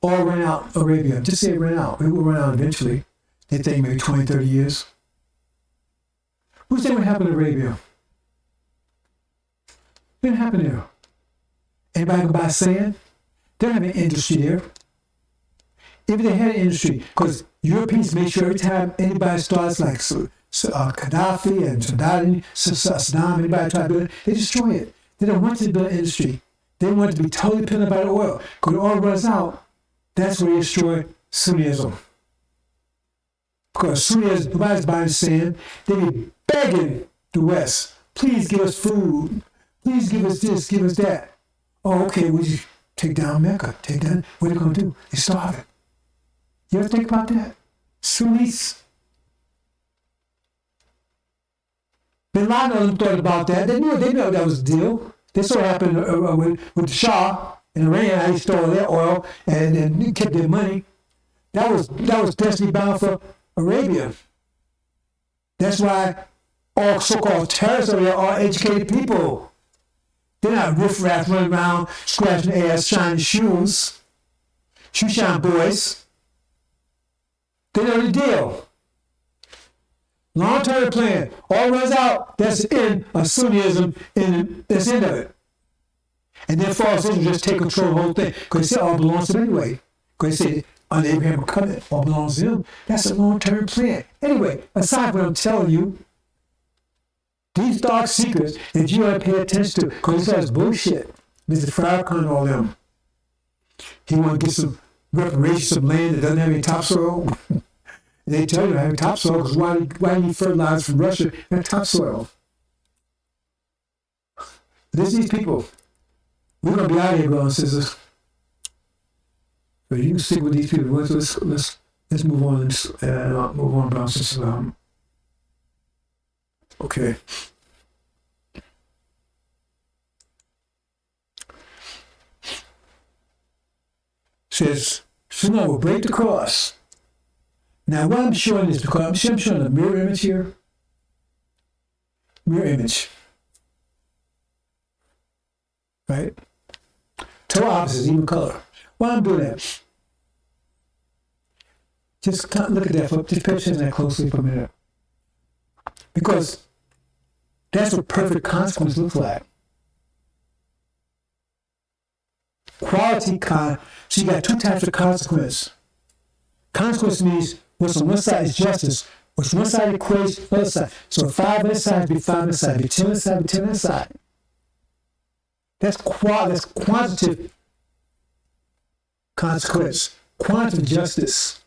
ran out Arabia, just say it ran out. It will run out eventually. They think maybe 20, 30 years. What do you think would happen to Arabia? What would happen there? Anybody can buy sand? They don't have an industry there. If they had an industry, because Europeans make sure every time anybody starts like Gaddafi and Saddam, anybody try to build it, they destroy it. They don't want to build an industry. They want it to be totally dependent on the oil. Because when oil runs out, that's where they destroy Sunnism. Because Sunnism, nobody's buying sand. They be begging the West, please give us food. Please give us this, give us that. Oh, okay, we just take down Mecca. Take down, what are they going to do? They starve it. You ever think about that? Sunnis. Bin Laden thought about that. They knew that was the deal. This so happened with the Shah in Iran. How he stole their oil and kept their money. That was destiny bound for Arabia. That's why all so-called terrorists are educated people. They're not riffraff running around scratching their ass, shining shoes. Shoe shine boys. They know the deal. Long-term plan. All runs out. That's the end of Sunnism, and that's the end of it. And then false Israel just take control of the whole thing because they say all belongs to them anyway. Because they say under Abraham covenant, all belongs to them. That's a long-term plan. Anyway, aside from what I'm telling you, these dark secrets that you ought to pay attention to, because this is bullshit. Mr. Farrakhan and all them. He want to get some reparations, some land that doesn't have any topsoil. They tell you to have topsoil because why do you fertilize from Russia and have topsoil? These people. We're going to be out of here, brothers and sisters. But you can stick with these people. Let's move on and move on, brothers and sisters. Okay. Says, Sunnah will break the cross. Now, what I'm showing is because I'm showing a mirror image here. Mirror image. Right? Two opposites, even color. Why I'm doing that? Just look at that. Just pay attention to that closely for a minute. Because that's what perfect consequence looks like. Quality so you got two types of consequence. Consequence means what's on one side is justice. What's one side equates the other side. So 5 on this side be 5 on this side. Be 10 on this side, be 10 on this side. That's quantitative consequence, quantum justice.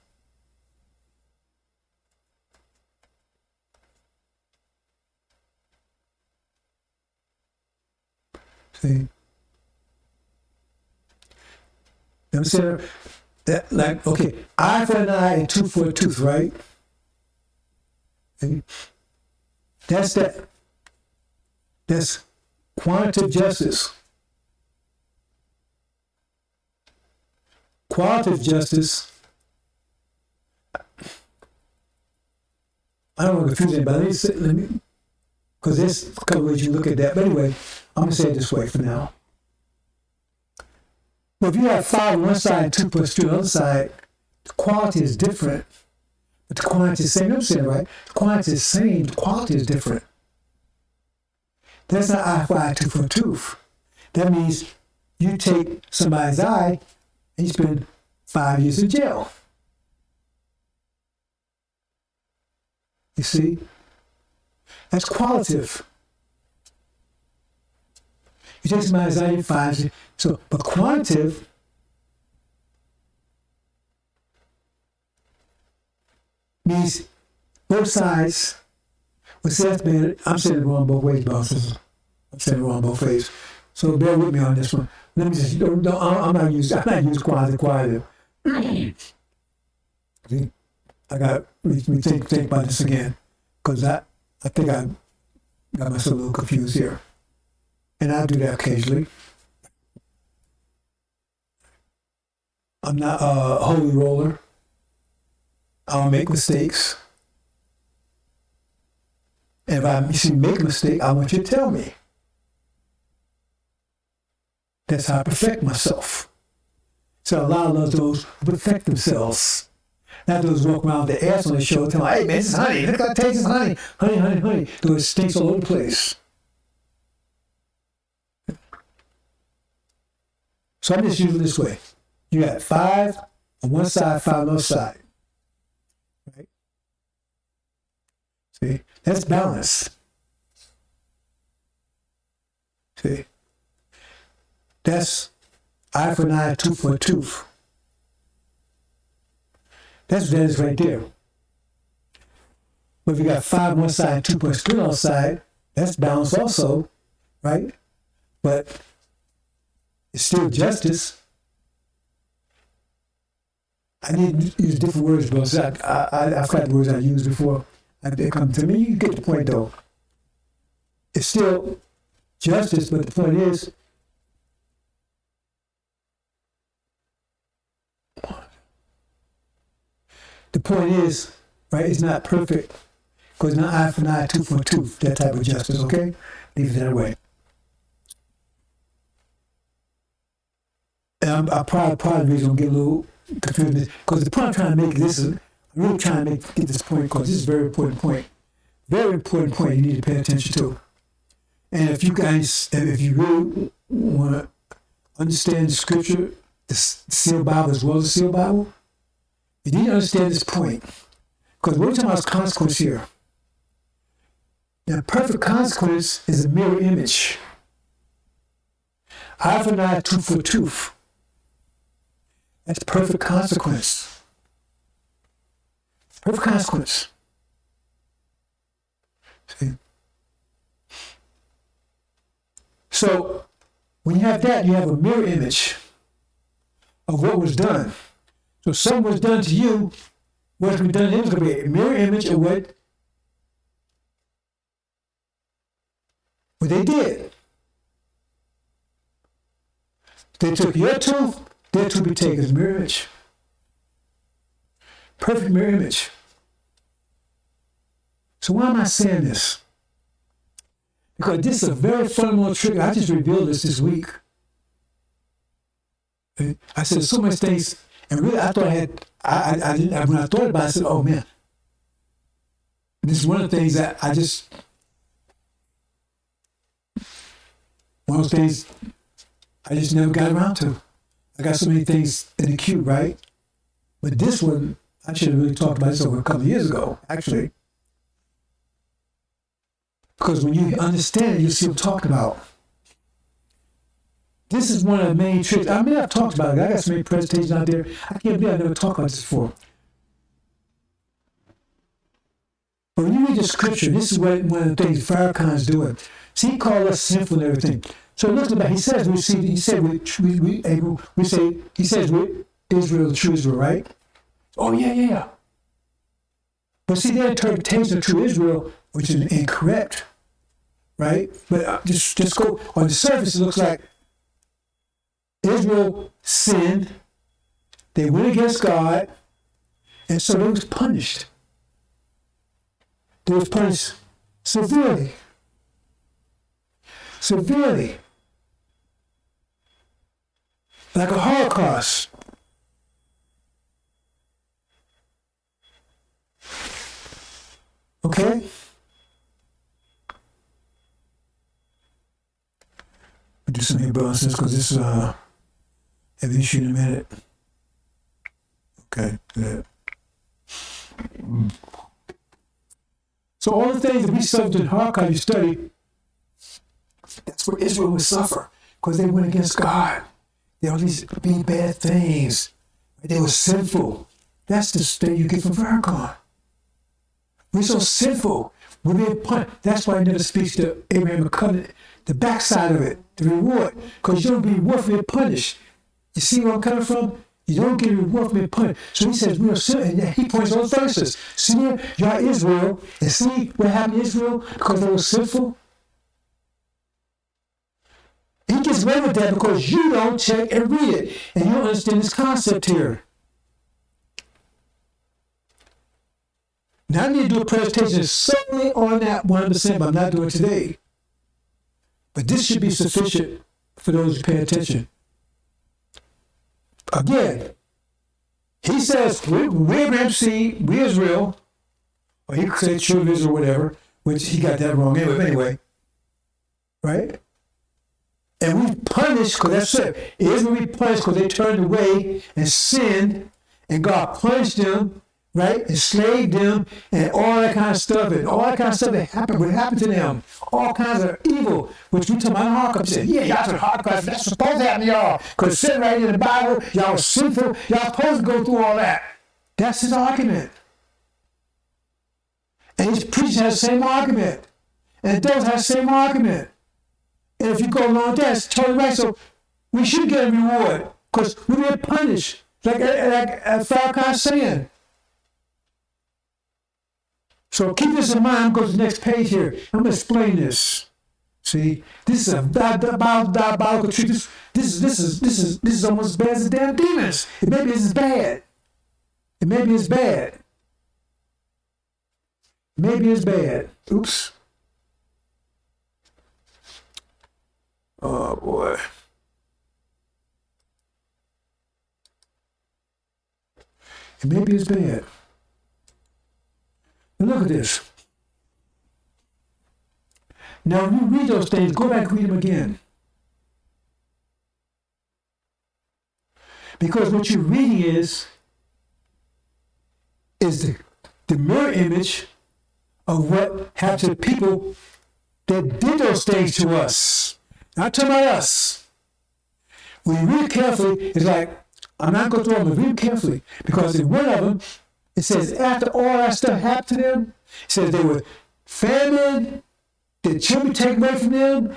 See? I'm saying that, like, okay, eye for an eye and tooth for a tooth, right? See? That's that. That's quantitative justice. Qualitative justice, I don't want to confuse anybody. Let me, because there's a couple ways you look at that. But anyway, I'm going to say it this way for now. Well, if you have 5 on one side and 2 plus 2 on the other side, the quality is different, but the quantity is the same. I'm saying it right. The quantity is the same, the quality is different. That's not eye for eye, tooth for tooth. That means you take somebody's eye and you spend 5 years in jail. You see? That's qualitative. You take somebody's eye and 5 years. So, but quantitative means both sides. I'm saying it wrong both ways, bosses. I'm saying it wrong both ways. So bear with me on this one. Let me just, I'm not using qualitative. See, I got me think about this again, because I think I got myself a little confused here, and I do that occasionally. I'm not a holy roller. I'll make mistakes. And if I see me make a mistake, I want you to tell me. That's how I perfect myself. So a lot of those who perfect themselves, not those who walk around with their ass on their shoulder, tell me, hey man, this is honey, look at that taste of honey, honey, honey, honey. Though it stinks all over the place. So I'm just using it this way. You got 5 on one side, 5 on the other side. Right? See? That's balance. See? That's eye for an eye, tooth for a tooth. That's what that is right there. But if you got 5 on one side and 2 plus 3 on the side, that's balance also, right? But it's still justice. I need to use different words, but I forgot the words I used before they come to me. You get the point, though. It's still justice, but the point is, right, it's not perfect, because it's not eye for an eye, tooth for a tooth, that type of justice, okay? Leave it that way. And I probably the reason I'm getting a little confused, because the point I'm trying to make is I'm really trying to get this point, because this is a very important point. Very important point you need to pay attention to. And if you really want to understand the scripture, the sealed Bible as well as the sealed Bible, you need to understand this point. Because we're talking about consequence here. Now, perfect consequence is a mirror image. Eye for an eye, tooth for tooth. That's perfect consequence. Perfect consequence. See? So, when you have that, you have a mirror image of what was done. So, something was done to you, what's been done to him is going to be a mirror image of what they did. They took your tooth, their tooth be taken as mirror image. Perfect mirror image. So why am I saying this? Because this is a very fundamental trigger. I just revealed this week. I said so much things, and really I thought I didn't, when I thought about it, I said, oh man, this is one of the things that one of those things I just never got around to. I got so many things in the queue, right? But this one, I should have really talked about this over a couple of years ago, actually. Because when you understand it, you see what I'm talking about. This is one of the main tricks. I mean, I've talked about it. I got so many presentations out there. I can't believe I never talked about this before. But when you read the scripture, this is what one of the things Farrakhan's doing. See, he called us sinful and everything. So look at that. He says we see. He said we say. He says we Israel, the true Israel, right? Oh yeah. But see, their interpretation of true Israel, which is incorrect, right? But just go on the surface. It looks like Israel sinned. They went against God, and so they was punished. They was punished severely. Severely. Like a Holocaust. Okay? I'll do some Hebrew because this is have an issue in a minute. Okay, good. So all the things that we suffered in Holocaust, you study, that's where Israel would suffer because they went against God. They all these bad things. They were sinful. That's the state you get from Farrakhan. We're so sinful. We're being punished. That's why he never speaks to Abraham covenant, the backside of it, the reward. Because you don't be reward for being punished. You see where I'm coming from? You don't get a reward for being punished. So he says, we are sinful. And he points those verses. See, you are Israel. And see what happened to Israel because they were sinful? He gets away with that because you don't check and read it. And you don't understand this concept here. Now I need to do a presentation solely on that 100%, but I'm not doing it today. But this should be sufficient for those who pay attention. Again, he says, we Abraham's seed, we Israel, or he could say children of Israel or whatever, which he got that wrong anyway. Right? And we punished, because that's it. Israel we punished because they turned away and sinned, and God punished them, right? Enslaved them, and all that kind of stuff, and all that kind of stuff that happened, what happened to them, all kinds of evil, which we talk about in Holocaust. Said, yeah, y'all took Holocaust, that's supposed to happen to y'all, because it's sitting right in the Bible, y'all are sinful, y'all supposed to go through all that. That's his argument. And his preaching has the same argument. And those have the same argument. And if you go along with that, it's totally right. So we should get a reward because we're being punished, like Farrakhan's saying. So keep this in mind. I'm going to the next page here. I'm going to explain this. See, this is a diabolical truth. This is almost as bad as the damn demons. It maybe is bad. It maybe is bad. Maybe it's bad. Oops. Oh boy. And maybe it's bad. But look at this. Now, when you read those things, go back and read them again. Because what you're reading is the mirror image of what happened to the people that did those things to us. Not talking about us. When you read carefully, it's like, I'm not going to throw them, but read carefully. Because in one of them, it says, after all that stuff happened to them, it says they were famine, their children taken away from them,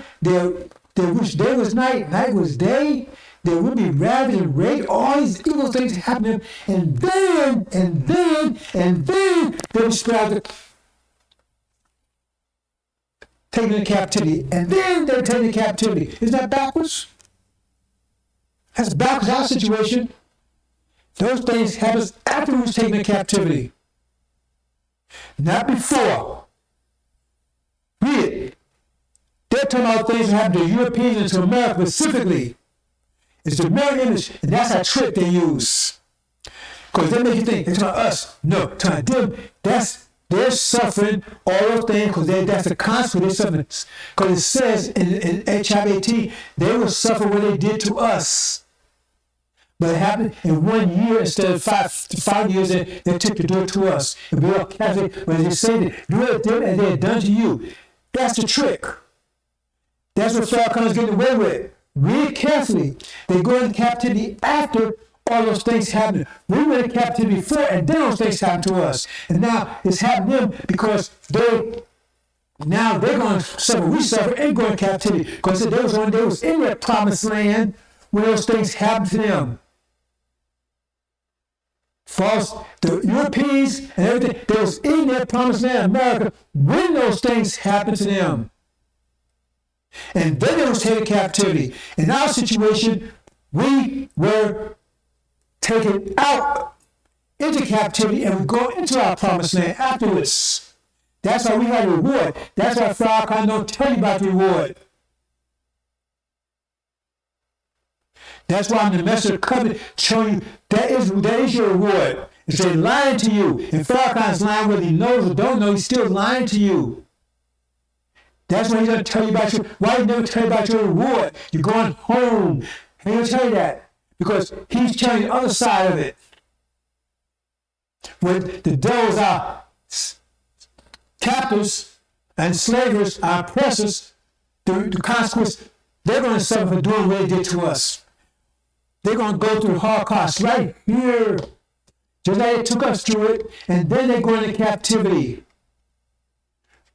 which day was night, night was day, they would be ravaged and raped, all these evil things happened to them, and then they were spread taken into captivity, and then they were taken into captivity. Isn't that backwards? That's backwards our situation. Those things happened after we was taken into captivity. Not before. Read it. They're talking about things that happened to Europeans and to America specifically. It's the mirror image, and that's a trick they use. Because they make you think, they're talking about us. No, talking about them. They're suffering all those things because that's the consequence they're suffering. Because it says in chapter 18, they will suffer what they did to us. But it happened in 1 year instead of 5 years they took to do it to us. And we all Catholic, when they say that, do it to them as they had done to you. That's the trick. That's what Farrakhan's getting away with. read carefully. They go into captivity after all those things happen. We went into captivity before, and then those things happened to us. And now it's happened to them because now they're going to suffer. We suffer and go into captivity because there was one day was in that promised land when those things happened to them. The Europeans and everything, they was in that promised land, America, when those things happened to them. And then they was taken captivity. In our situation, we were taken out into captivity and we go into our promised land afterwards. That's why we have a reward. That's why Pharaoh don't tell you about the reward. That's why I'm in the message of the covenant showing you that is your reward. It's they lying to you. And Pharaoh's lying whether he knows or don't know, he's still lying to you. That's why he doesn't tell you about why he never tell you about your reward. You're going home. He don't tell you that. Because he's telling you the other side of it. When the devils are captors and slavers, our oppressors, the consequence, they're going to suffer for doing what they did to us. They're going to go through the Holocaust right here, just like they took us through it, and then they go into captivity.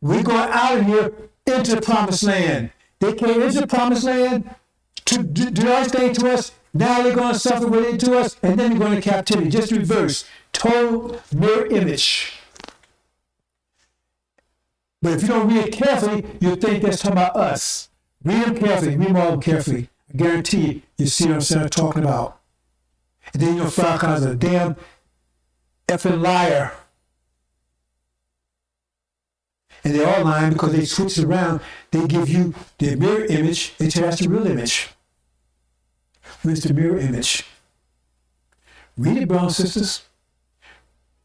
We're going out of here into the promised land. They came into the promised land to do everything to us. Now they're going to suffer what they did to us, and then they're going to captivity. Just reverse. Total mirror image. But if you don't read it carefully, you'll think that's talking about us. Read them carefully. Read them all carefully. I guarantee you see what I'm talking about. And then you'll find out a damn effing liar. And they're all lying because they switch it around. They give you their mirror image until that's the real image. Where's the mirror image? Read it, brothers and sisters.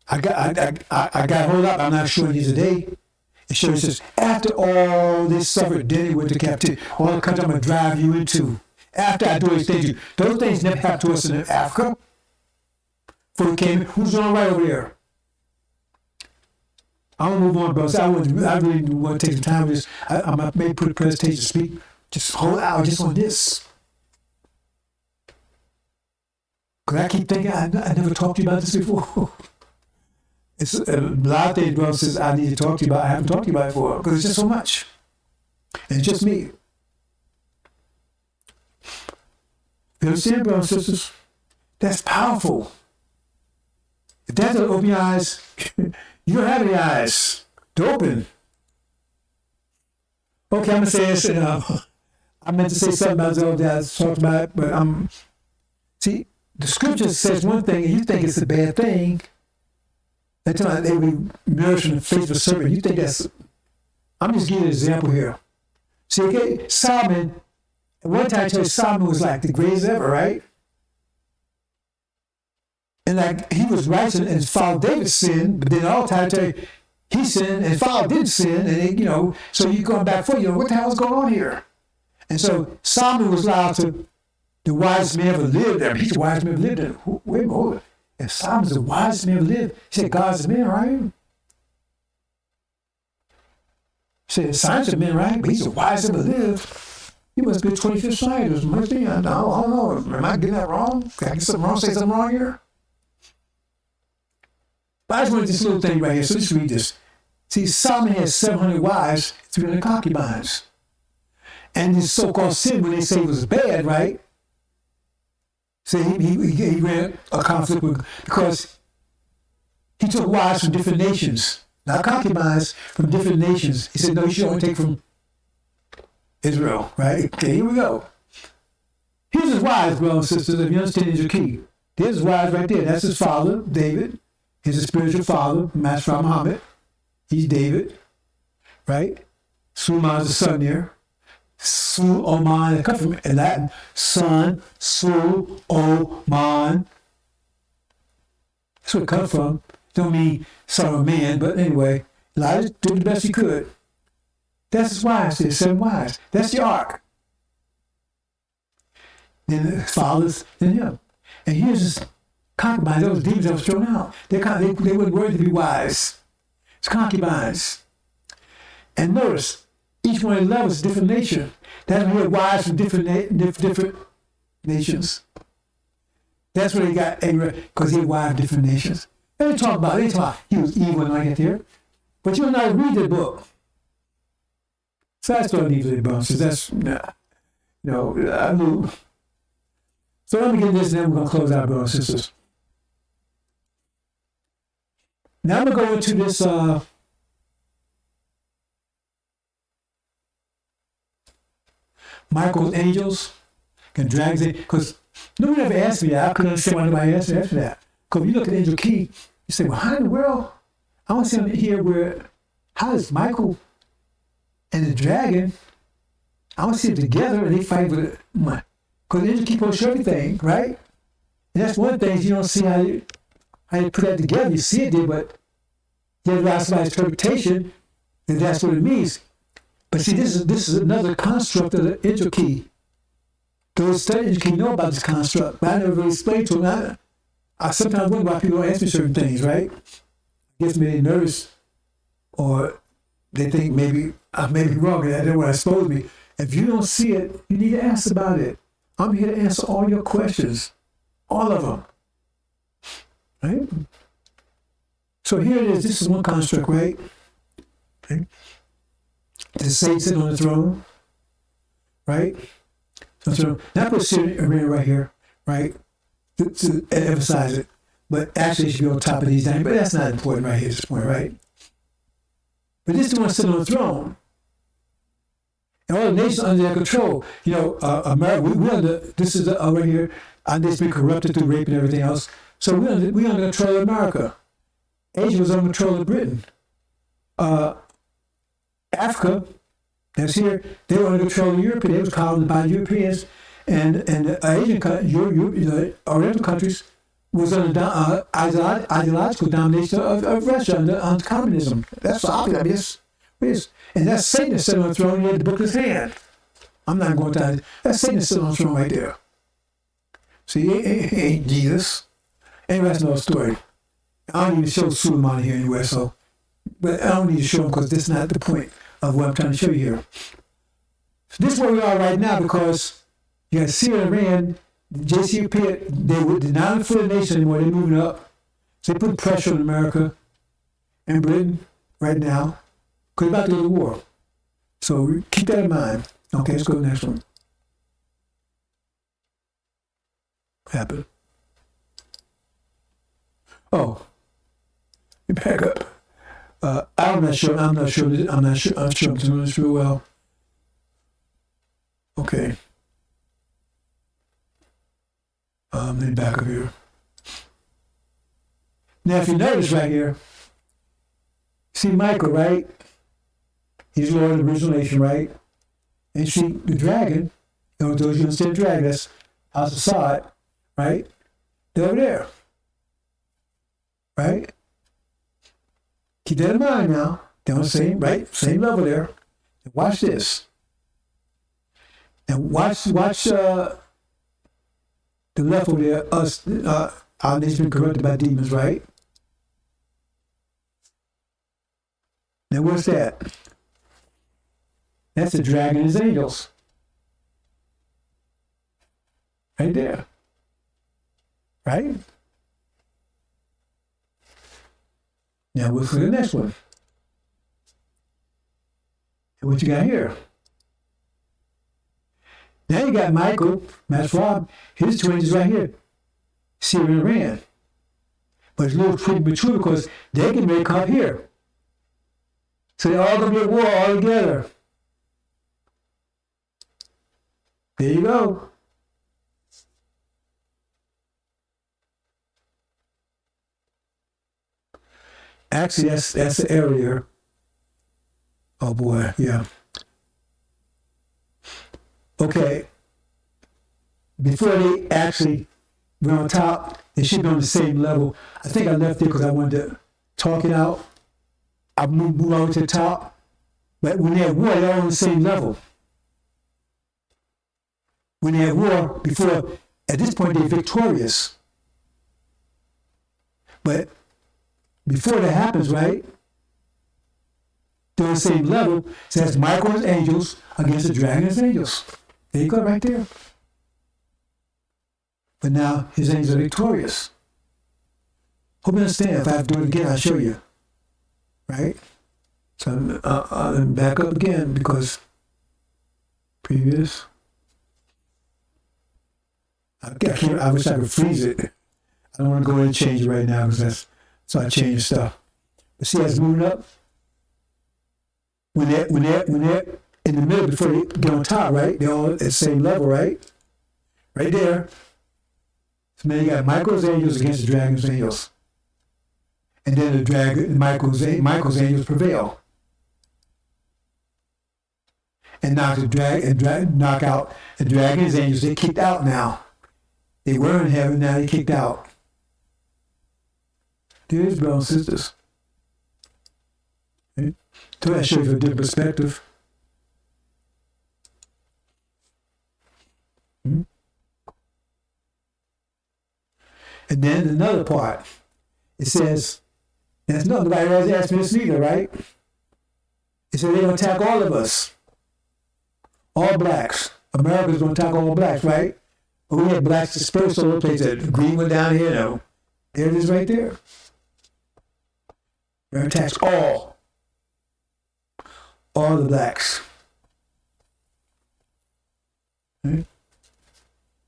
I got a whole lot, but I'm not showing you today. It shows us after all this suffered, then he went to captivity. All the country I'm going to drive you into. After I do these things, those things never happened to us in Africa. Before we came, who's doing right over there? I'm going to move on, brothers. I really want to take some time with this. I may put a presentation to speak just a whole hour just on this. Because I keep thinking, I never talked to you about this before. It's a lot of things, brothers, says I need to talk to you about. I haven't talked to you about it before because it's just so much. And it's just me. You understand, brothers and sisters? That's powerful. If that doesn't open your eyes, you don't have any eyes to open. Okay, I'm going to say this. I meant to say something about the other day. I talked about it, but see, the scripture says one thing and you think it's a bad thing. They tell you they will nourish in the face of a serpent. You think that's... I'm just giving you an example here. See, okay, Solomon, at one time I tell you Solomon was like the greatest ever, right? And like he was righteous and followed David's sin, but then all the time I tell you he sinned and followed didn't sin, and so you're going back for what the hell is going on here? And so Solomon was allowed to, the wisest man ever lived there. He's the wisest man ever lived there. Wait a minute. If Solomon's the wisest man ever lived, he said God's the man, right? He said science of men, right? But he's the wisest ever lived. He must be a 25th scientist. Must be. I don't know. Am I getting that wrong? Can I get something wrong? Say something wrong here? But I just wanted this little thing right here. So just read this. See, Solomon had 700 wives, 300 concubines. And his so-called sin, when they say it was bad, right? So he ran a conflict because he took wives from different nations, not concubines, from different nations. He said, no, you should only take from Israel, right? Okay, here we go. Here's his wives, brothers and sisters, if you understand, is your key. There's his wives right there. That's his father, David. He's a spiritual father, Master Muhammad. He's David, right? Suleiman's the son there. Su-Oman, it comes from in Latin, son, Su-Oman. That's where it comes from. Don't mean son of man, but anyway, Elijah did the best he could. That's his wives, there's 7 wives. That's the ark. Then his fathers, then him. And here's his concubines, those demons that was thrown out. They weren't worthy to be wives. It's concubines. And notice, Each one of the levels is a different nation. That's where wives from different nations. That's where they got angry, because they wives different nations. They talk about he was evil and like that there. But you'll not read the book. So that's what I need for the brothers. That's, I knew. So let me get this, and then we're going to close out, brothers and sisters. Now I'm going to go into this Michael's angels and dragons, because no one ever asked me that. I couldn't understand why nobody asked me that. Because when you look at Angel Key, you say, well, how in the world? I want to see him here how is Michael and the dragon, I want to see them together and they fight with it. Because Angel Key posts everything, right? And that's one thing, you don't see how you put that together. You see it there, but you have to ask somebody's interpretation, and that's what it means. But see, this is another construct of the Angel Key. Those study Angel Key know about this construct, but I never really explained to them. I sometimes wonder why people don't ask me certain things, right? Gets me nervous, or they think maybe I may be wrong, and they don't want to expose me. If you don't see it, you need to ask about it. I'm here to answer all your questions, all of them, right? So here it is. This is one construct, right? Okay. The Satan sitting on the throne, right? So that puts Syria right here, right? To emphasize it. But actually it should be on top of these things. But that's not important right here at this point, right? But this is the one sitting on the throne. And all the nations under their control. America, this is right here. Our nation's been corrupted through rape and everything else. So we under control of America. Asia was under control of Britain. Africa, that's here, they were under control of Europe. They was colonized by Europeans. And the Asian the Oriental countries was under ideological domination of Russia under communism. That's obvious. And that's Satan sitting on the throne. He had the book in his hand. I'm not going to that. That's Satan sitting on the throne right there. See, he ain't Jesus. Anyway, that's another story. I don't even show Suleiman here anywhere, but I don't need to show him because this is not the point of what I'm trying to show you here. So this is where we are right now, because you got Syria and Iran, JCP, they're not a full nation anymore. They're moving up. So they put pressure on America and Britain right now, because they're about to go to war. So keep that in mind. Okay, let's go to the next one. What happened? Oh, you back up. I'm not sure I'm doing this real well. Okay. Let me back up here. Now, if you notice right here, see Michael, right? He's Lord of the original nation, right? And you see the dragon, those you understand the dragon, that's House of Sod, right? They're over there. Right? Keep that in mind now. They're on the same, right? Same level there. And watch this. And watch the left over there, us, our nation been corrupted by demons, right? Now what's that? That's the dragon and his angels. Right there. Right? Now we'll see the next one. And what you got here? Now you got Michael, Master Rob, his two angels right here. Syria and Iran. But it's a little premature because they can make up here. So they're all going to be at war all together. There you go. Actually, that's the area. Oh boy, yeah. Okay. Before they actually went on top, they should be on the same level. I think I left it because I wanted to talk it out. I moved on to the top. But when they're at war, they're all on the same level. When they're at war, before, at this point, they're victorious. But before that happens, right, they're on the same level. So that's Michael and his angels against the dragon and his angels. There you go, right there. But now his angels are victorious. Hope you understand. If I have to do it again, I'll show you. Right? So I'll back up again because previous. I wish I could freeze it. I don't want to go in and change it right now because so I change stuff. But see how it's moving up? When they're in the middle before they get on top, right? They're all at the same level, right? Right there. So now you got Michael's angels against the dragon's angels. And then Michael's angels prevail. And knock out the dragon's angels. They kicked out now. They were in heaven, now they kicked out. There's brothers and sisters. Okay. So that shows you a different perspective. Hmm? And then another part, it says, and nobody has asked me this neither, right? It said they're going to attack all of us. All blacks. America's going to attack all blacks, right? But we had blacks dispersed all over the place. The green one down here, no. There it is right there. We're going to attack all the blacks. Right?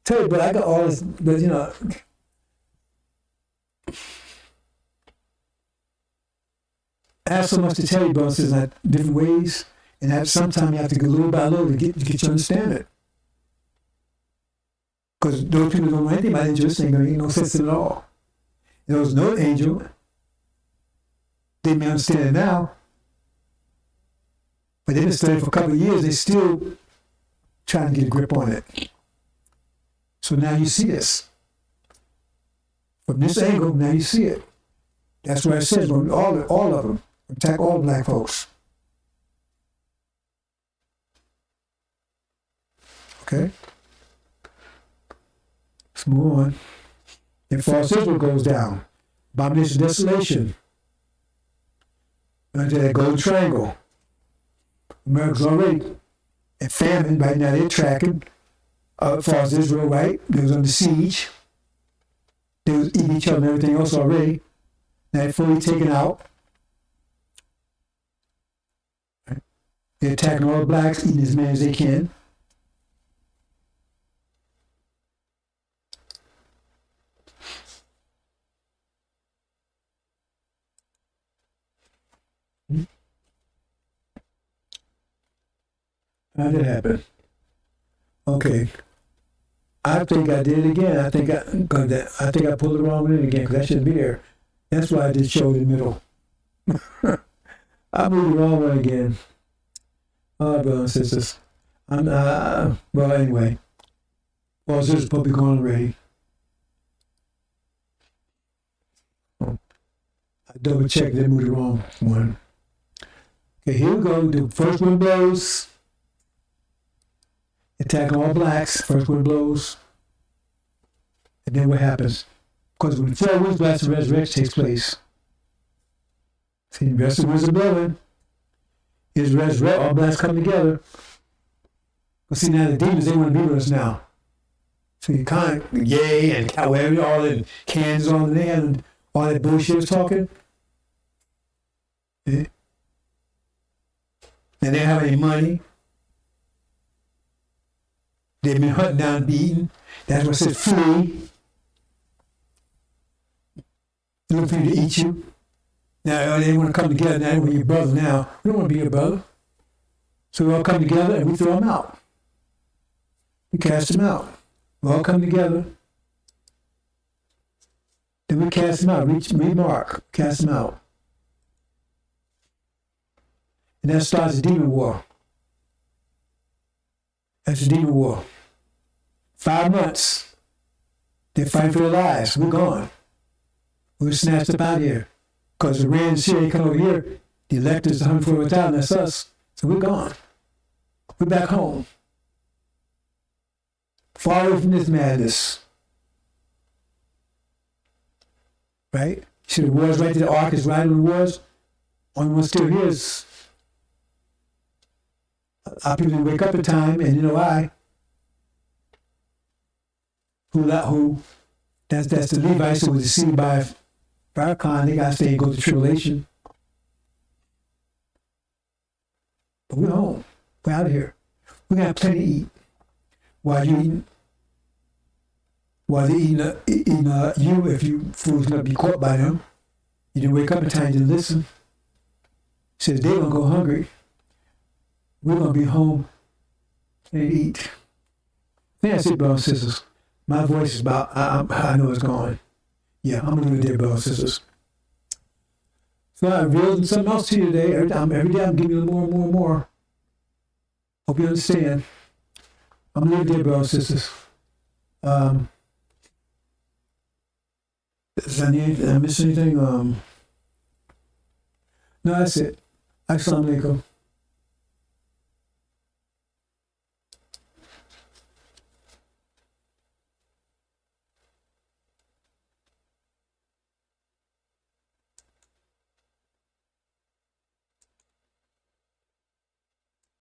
Tell you, but I got all this, but you know, I have so much to tell you, brothers and sisters, in different ways, and that sometimes you have to go little by little to get you to understand it. Because those people don't know anything about angels, ain't going to make no sense at all. And those no angel, they may understand it now, but they've been studying for a couple of years, they're still trying to get a grip on it. So now you see this. From this angle, now you see it. That's where it says, all of them, attack all black folks. Okay? Let's move on. Then false Israel goes down. Abomination of desolation. Right there, that golden triangle. America's already in famine. Right now they're tracking false Israel, right? They was under siege. They was eating each other and everything else already. Now they're fully taken out. Right? They're attacking all the blacks, eating as many as they can. How did it happen? Okay. I think I did it again. I think I pulled the wrong one in again because that shouldn't be there. That's why I did show in the middle. I moved the wrong one again. All right, brothers and sisters. Well, anyway. Well, this is probably going already. I double checked, they moved the wrong one. Okay, here we go. The first one blows. Attack all blacks. First one blows. And then what happens? Because when the 4 winds blast, the resurrection takes place. See, the rest of the winds are blowing. Is resurrect, all blacks come together. But see, now the demons, they want to be with us now. So you kind of, yay, and however, all the cans on there, and all that bullshit was talking. Yeah. And they don't have any money. They've been hunted down and beaten. That's what said flee. They look for you to eat you. Now they want to come together. Now we're your brother now. We don't want to be your brother. So we all come together and we throw them out. We cast them out. We all come together. Then we cast them out. Remark. Cast them out. And that starts the demon war. That's the demon war. 5 months. They're fighting for their lives. We're gone. We're snatched up out of here. Because the Rand and Syria come over here. The electors, 141,000, that's us. So we're gone. We're back home. Far away from this madness. Right? See the wars right there. The ark is right on the wars. Only one still here is A lot of people didn't wake up in time, and you know why? That's the Levites who was deceived by Farrakhan. They got to stay and go to tribulation. But we're home. We're out of here. We got plenty to eat. While you eating, while they eating you, if you fools not be caught by them, you didn't wake up in time to listen. Says they're gonna go hungry. We're gonna be home and eat. I think that's it, brothers and sisters. My voice is about. I know it's gone. Yeah, I'm gonna leave it there, brothers and sisters. So I revealed something else to you today. Every day I'm giving you more and more and more. Hope you understand. I'm gonna leave it there, brothers and sisters. Did I miss anything? No, that's it. Assalamu alaikum.